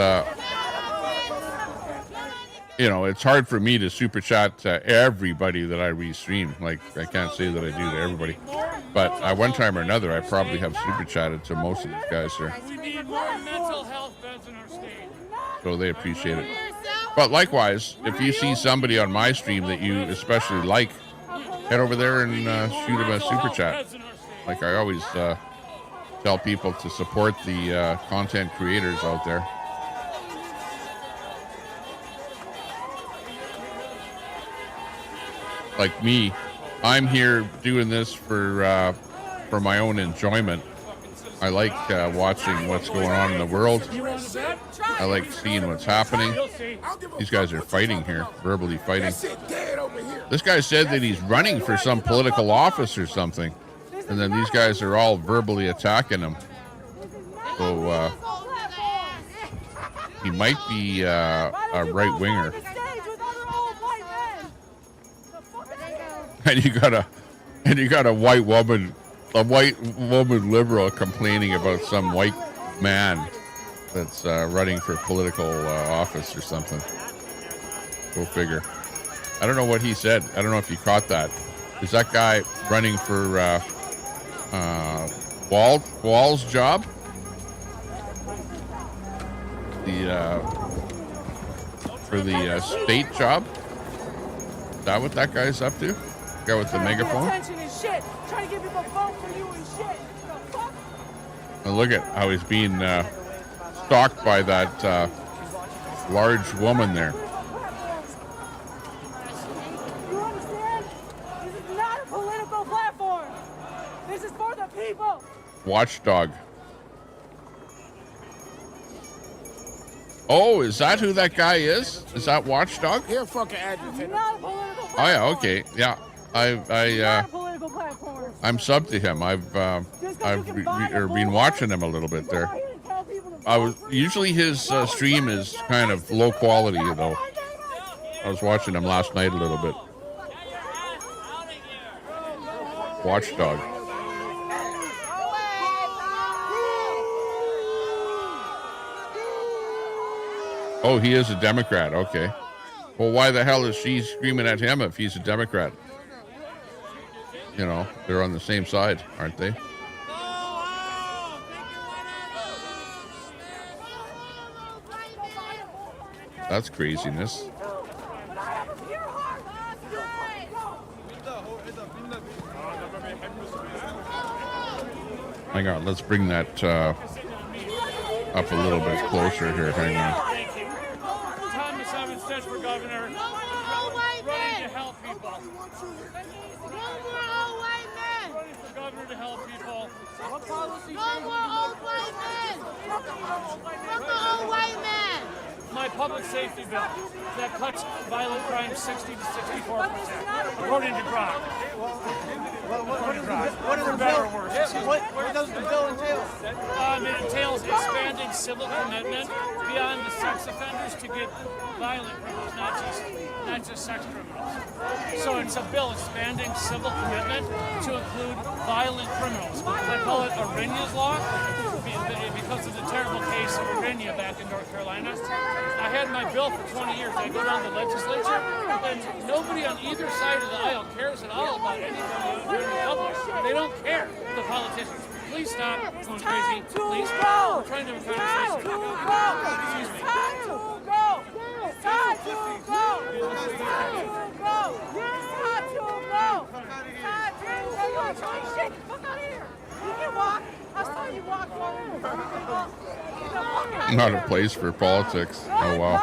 you know, it's hard for me to super chat to everybody that I restream. Like, I can't say that I do to everybody. But at one time or another, I probably have super chatted to most of these guys here. We need more mental health beds in our state. So they appreciate it. But likewise, if you see somebody on my stream that you especially like, head over there and shoot them a super chat. Like I always tell people to support the content creators out there. Like me, I'm here doing this for my own enjoyment. I like watching what's going on in the world. I like seeing what's happening. These guys are fighting here, verbally fighting. This guy said that he's running for some political office or something, and then these guys are all verbally attacking him. So he might be a right winger. And you got a white woman liberal complaining about some white man that's running for political office or something. Go figure. I don't know what he said. I don't know if you caught that. Is that guy running for Wall's job? For the state job? Is that what that guy's up to? The guy with the megaphone? Trying to get people vote for you and shit. And look at how he's being stalked by that large woman there. You understand? This is not a political platform. This is for the people. Watchdog. Oh, is that who that guy is? Is that Watchdog? He'll fucking agitator. Not a political platform. Oh yeah, okay, yeah. I'm sub to him. I've been watching him a little bit there. Usually his stream is kind of low quality, though. I was watching him last night a little bit. Watchdog. Oh, he is a Democrat. Okay. Well, why the hell is she screaming at him if he's a Democrat? You know, they're on the same side, aren't they? That's craziness. Hang on, let's bring that up a little bit closer here. Hang on. For governor, running to help people. No more old white men. Running for governor to help people. What policy? No more old white men. Fuck the old white men. My public safety bill that cuts violent crime 60 to 64%, according to Brock. What is the bill? What does the bill entail? It entails expanding civil commitment beyond the sex offenders to get violent criminals, not just sex criminals. So it's a bill expanding civil commitment to include violent criminals. I call it Arena's law because of the terrible case of Arena back in North Carolina. I had my bill for 20 years. I go down to the legislature, and nobody on either side of the aisle cares at all about anybody in the public. They don't care, the politicians. Please stop going crazy. Please. We're trying to have a conversation. Excuse me. Time to go. Time to go. Time to go. Time to go. Time to go. You are trying shit. Fuck out of here. You can walk. I saw you walk forward. Not a place for politics. Oh wow.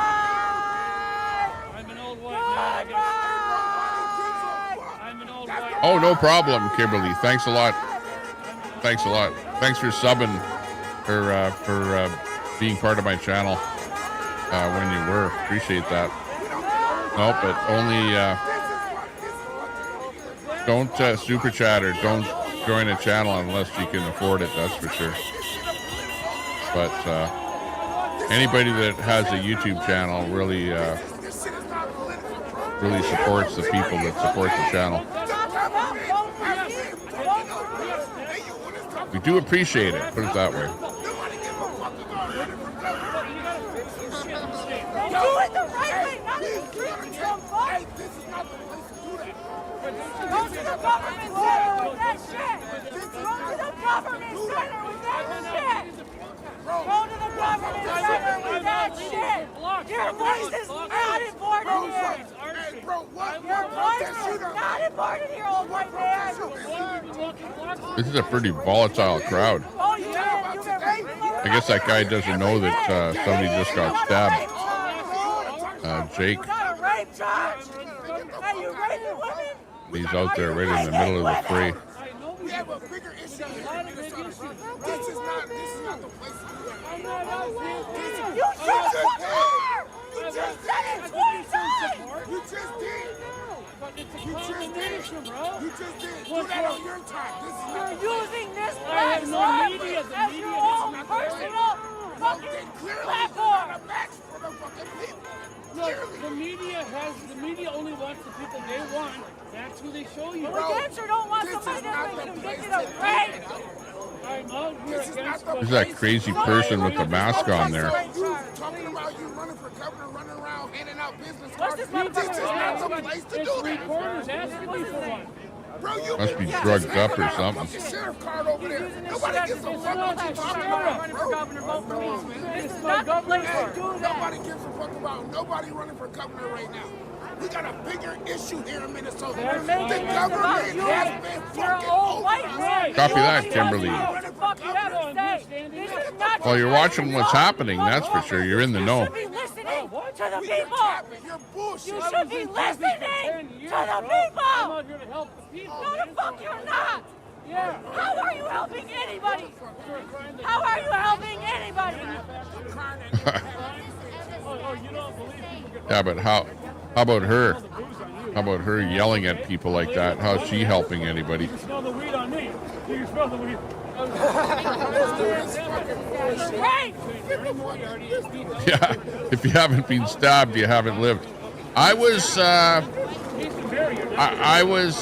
I'm an old white man. I'm an old white. Oh, no problem, Kimberly. Thanks a lot. Thanks a lot. Thanks for subbing, for being part of my channel when you were. Appreciate that. No, but only don't super chat or don't join a channel unless you can afford it. That's for sure. But anybody that has a YouTube channel really supports the people that support the channel. We do appreciate it, put it that way. Do it the right way, not in the street, you dumb fuck. Go to the government center with that shit. Go to the government center with that shit. Go to the government center with that shit. Your voice is not important here. Your voice is not important here, old white man. This is a pretty volatile crowd. Oh, you get raped? I guess that guy doesn't know that somebody just got stabbed. Jake. You got a rape charge. Hey, you raping women? He's out there right in the middle of the fray. We have a bigger issue here. This is not the place to do that. You just are! You just said it 20 times! You just did. You just did. Do that on your time. This is not You're using this platform as your own personal fucking platform. That's the people they want. That's who they show you. But we damn sure don't want somebody that's been convicted of rape. I'm out here against There's that crazy person with the mask on there. Talking about you running for governor, running around, handing out business cards. This is not the place to do that. Reporters asking me for one. Bro, you Must be drugged up or something. fucking sheriff card over there. Nobody gives a fuck what you talking about, Running bro. for governor, vote for me. This is my not the place governor. to do that. Nobody gives a fuck about nobody running for governor right now. We got a bigger issue here in Minnesota. They're The making it about government you. has been You're an fucking old white man. Copy that, Nobody Kimberly. knows what the fuck you have to say. This is not Well, your you're watching what's happening, that's for sure. You're in the know. You should be listening to the We people. capping. You're bullshit. You should be listening to I'm the out people. here to help the people. No, the fuck you're not. Yeah. How are you helping anybody? How are you helping anybody? Oh, you don't believe people get Yeah, but how about her? How about her yelling at people like that? How's she helping anybody? You smell the weed on me. Do you smell the weed? Right. Yeah, if you haven't been stabbed, you haven't lived. I was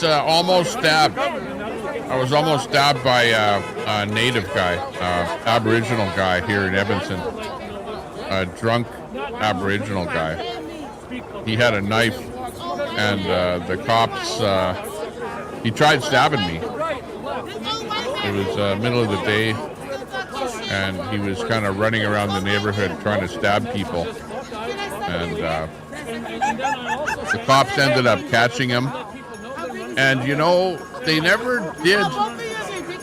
almost stabbed. I was almost stabbed by a native guy, Aboriginal guy here in Edmonton. A drunk Aboriginal guy. He had a knife, and the cops. He tried stabbing me. It was middle of the day, and he was kind of running around the neighborhood trying to stab people. And the cops ended up catching him. And you know, they never did.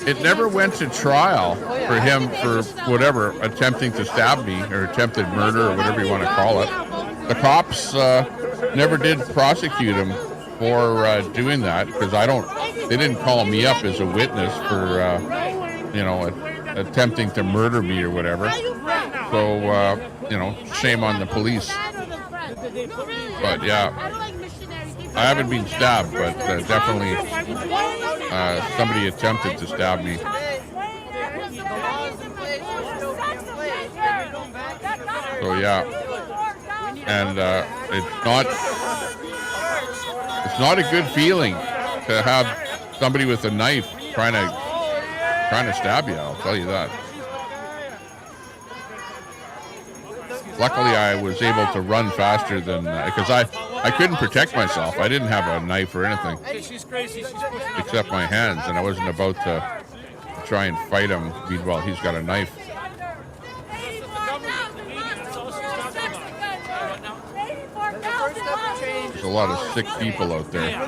It never went to trial for him for whatever, attempting to stab me or attempted murder or whatever you want to call it. The cops never did prosecute him for doing that because they didn't call me up as a witness for, attempting to murder me or whatever. So, shame on the police. But yeah, I haven't been stabbed, but definitely somebody attempted to stab me. So yeah, and it's not a good feeling to have somebody with a knife trying to stab you. I'll tell you that. Luckily, I was able to run faster than because I couldn't protect myself. I didn't have a knife or anything except my hands, and I wasn't about to try and fight him. Meanwhile, he's got a knife. There's a lot of sick people out there.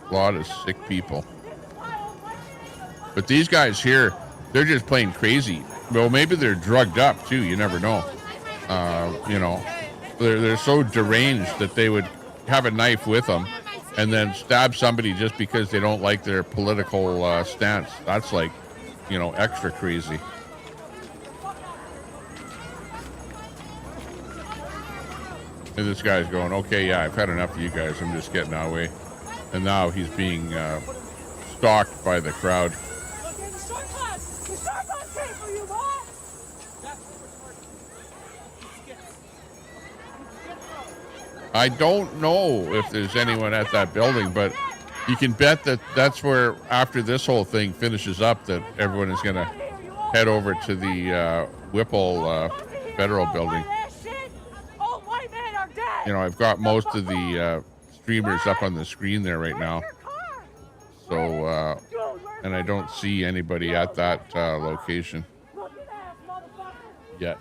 A lot of sick people. But these guys here, they're just plain crazy. Well, maybe they're drugged up too. You never know. They're so deranged that they would have a knife with them and then stab somebody just because they don't like their political stance. That's like, extra crazy. And this guy's going, okay, yeah, I've had enough of you guys. I'm just getting out of the way. And now he's being stalked by the crowd. I don't know if there's anyone at that building, but you can bet that that's where, after this whole thing finishes up, that everyone is going to head over to the Whipple Federal Building. I've got most of the streamers up on the screen there right now. So, and I don't see anybody at that location yet.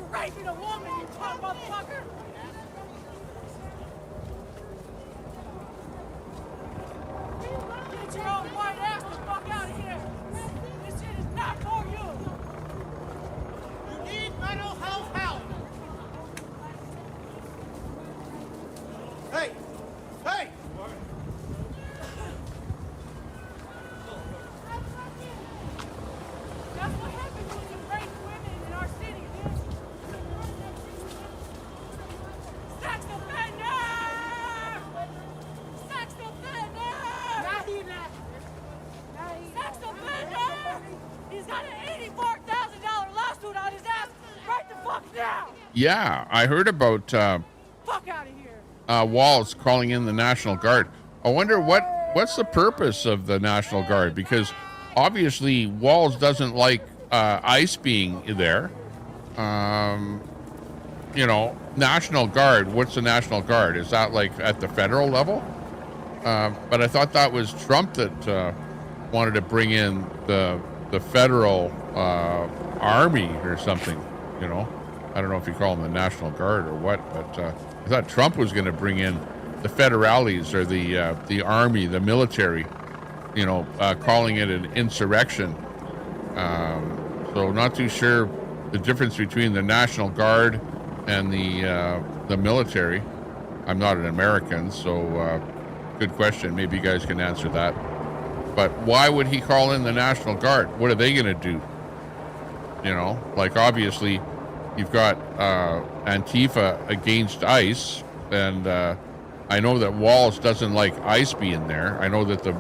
Raping a woman, you punk motherfucker! Get your own white ass the fuck out of here! This shit is not for you! Yeah, I heard about Fuck out of here. Walls calling in the National Guard. I wonder what's the purpose of the National Guard, because obviously Walls doesn't like ICE being there. National Guard. What's the National Guard? Is that like at the federal level? But I thought that was Trump that wanted to bring in the federal army or something. I don't know if you call them the National Guard or what, but I thought Trump was going to bring in the federales or the army, the military. Calling it an insurrection. So not too sure the difference between the National Guard and the military. I'm not an American, so good question. Maybe you guys can answer that. But why would he call in the National Guard? What are they going to do? Obviously you've got Antifa against ICE, and I know that Walls doesn't like ICE being there. I know that the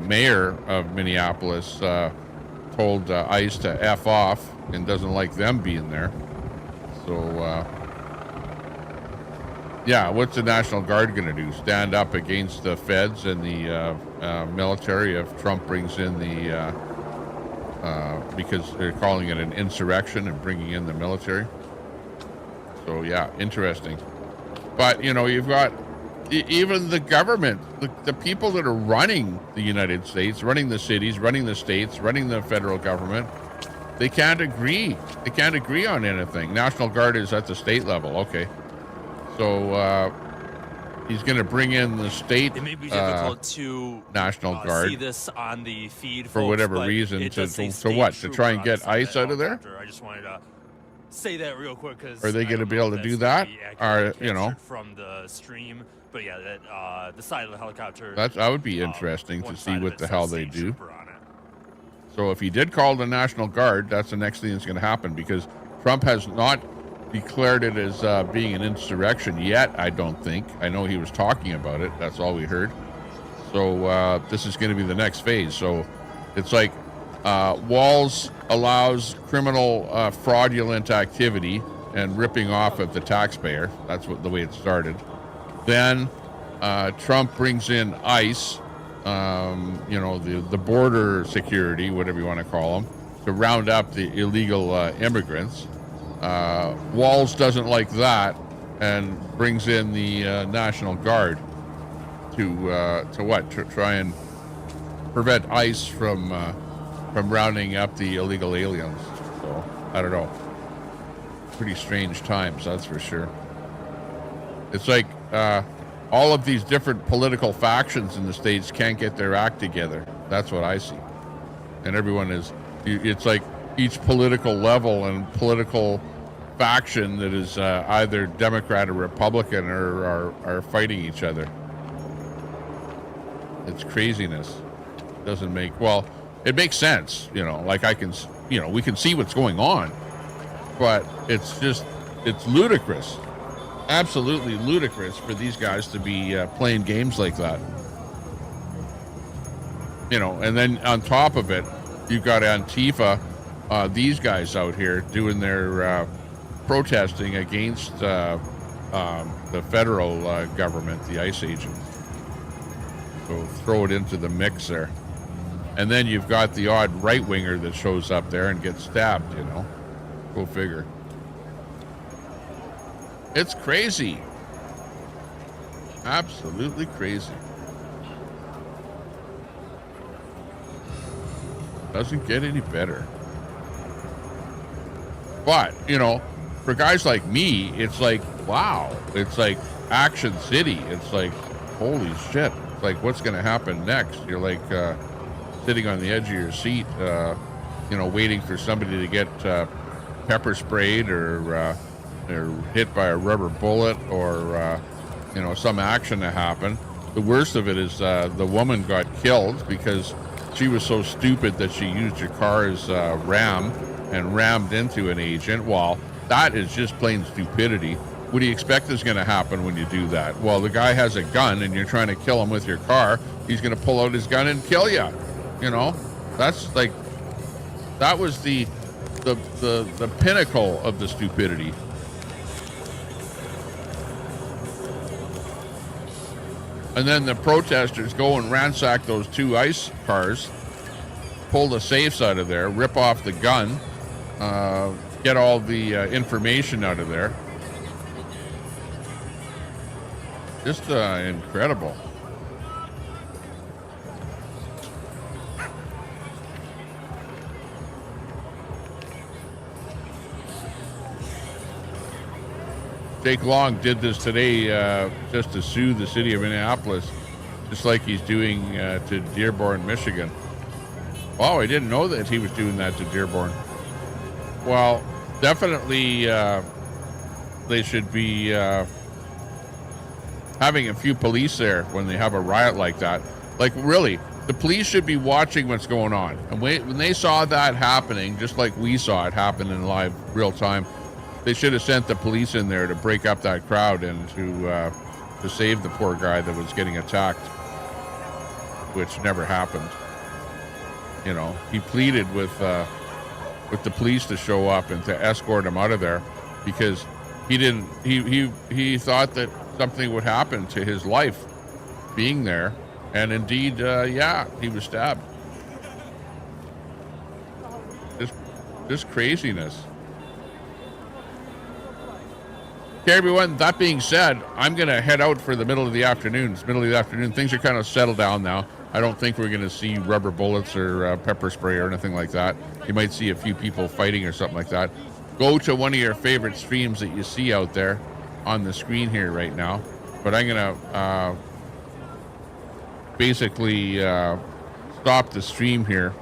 mayor of Minneapolis told ICE to F off and doesn't like them being there. So, what's the National Guard going to do? Stand up against the feds and the military if Trump brings in because they're calling it an insurrection and bringing in the military? So, interesting. But, you've got even the government, the people that are running the United States, running the cities, running the states, running the federal government, they can't agree. They can't agree on anything. National Guard is at the state level. Okay. So he's going to bring in the state it may be difficult to National Guard see this on the feed, for folks, whatever but reason. it does say To state what? To try and trooper on get the ICE side out of there? I just wanted to say that real quick because Are they going to be able to do that? Or, from the stream, but the side of the helicopter. That would be interesting to one see side of what it the says hell they state do. trooper on it. So if he did call the National Guard, that's the next thing that's going to happen, because Trump has not declared it as being an insurrection yet, I don't think. I know he was talking about it. That's all we heard. So this is going to be the next phase. So it's like Walls allows criminal fraudulent activity and ripping off of the taxpayer. That's the way it started. Then Trump brings in ICE, the border security, whatever you want to call them, to round up the illegal immigrants. Walls doesn't like that and brings in the National Guard to try and prevent ICE from rounding up the illegal aliens. So I don't know. Pretty strange times, that's for sure. It's like all of these different political factions in the States can't get their act together. That's what I see. And everyone it's like each political level and political faction that is either Democrat or Republican are fighting each other. It's craziness. It makes sense, we can see what's going on, but it's ludicrous. Absolutely ludicrous for these guys to be playing games like that. And then on top of it, you've got Antifa, these guys out here doing their protesting against the federal government, the ICE agents. So throw it into the mix there. And then you've got the odd right-winger that shows up there and gets stabbed, Go figure. It's crazy. Absolutely crazy. Doesn't get any better. But, for guys like me, it's like, wow. It's like Action City. It's like, holy shit. It's like, what's going to happen next? You're like sitting on the edge of your seat, waiting for somebody to get pepper sprayed or hit by a rubber bullet or, some action to happen. The worst of it is the woman got killed because she was so stupid that she used her car's ram and rammed into an agent. Well, that is just plain stupidity. What do you expect is going to happen when you do that? Well, the guy has a gun and you're trying to kill him with your car. He's going to pull out his gun and kill you. That's like, that was the the pinnacle of the stupidity. And then the protesters go and ransack those 2 ICE cars, pull the safes out of there, rip off the gun, get all the information out of there. Just incredible. Jake Long did this today just to sue the city of Minneapolis, just like he's doing to Dearborn, Michigan. Oh, I didn't know that he was doing that to Dearborn. Well, definitely they should be having a few police there when they have a riot like that. Like, really, the police should be watching what's going on. And when they saw that happening, just like we saw it happen in live real time, they should have sent the police in there to break up that crowd and to save the poor guy that was getting attacked, which never happened. You know, he pleaded with the police to show up and to escort him out of there because he thought that something would happen to his life being there, and indeed, yeah, he was stabbed. Just craziness. Okay, everyone, that being said, I'm going to head out for the middle of the afternoon. It's middle of the afternoon. Things are kind of settled down now. I don't think we're going to see rubber bullets or pepper spray or anything like that. You might see a few people fighting or something like that. Go to one of your favorite streams that you see out there on the screen here right now. But I'm going to basically stop the stream here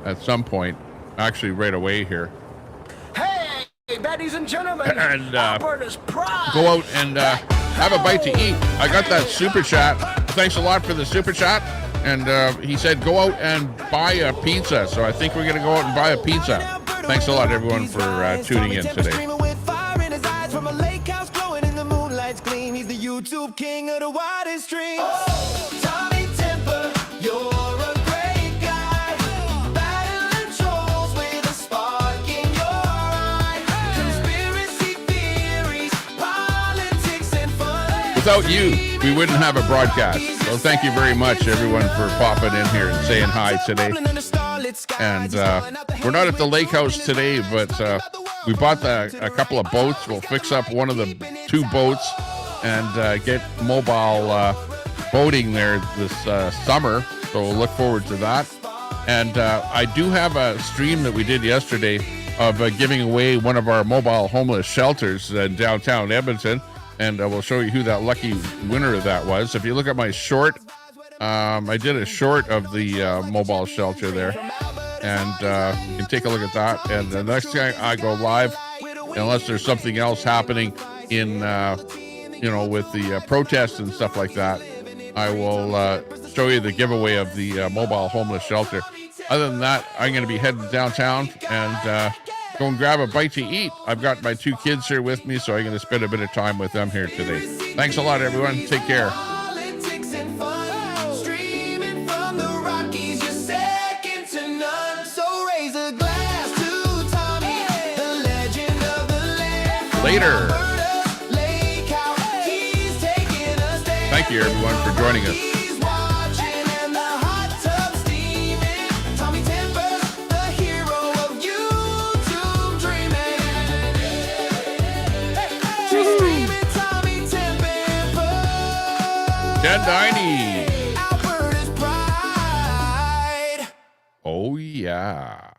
at some point, actually right away here. Hey, ladies and gentlemen, And Alberta's pride. go out and have a bite to eat. I got that super chat. Thanks a lot for the super chat. And he said go out and buy a pizza. So I think we're going to go out and buy a pizza. Thanks a lot, everyone, for tuning in today. From a lake house glowing in the moonlight's gleam. He's the YouTube king of the widest streams. Oh, Tommy Temper, you're a great guy. Battling trolls with a spark in your eye. Conspiracy theories, politics, and fun. Without you, we wouldn't have a broadcast. So thank you very much, everyone, for popping in here and saying hi today. And we're not at the lake house today, but we bought a couple of boats. We'll fix up one of the 2 boats and get mobile boating there this summer. So we'll look forward to that. And I do have a stream that we did yesterday of giving away one of our mobile homeless shelters in downtown Edmonton. And we'll show you who that lucky winner of that was. If you look at my short, I did a short of the mobile shelter there. And you can take a look at that. And the next time I go live, unless there's something else happening in, with the protests and stuff like that, I will show you the giveaway of the mobile homeless shelter. Other than that, I'm going to be heading downtown and go and grab a bite to eat. I've got my 2 kids here with me, so I'm going to spend a bit of time with them here today. Thanks a lot, everyone. Take care. Later. Thank you, everyone, for joining us. Jen Diney. Oh, yeah.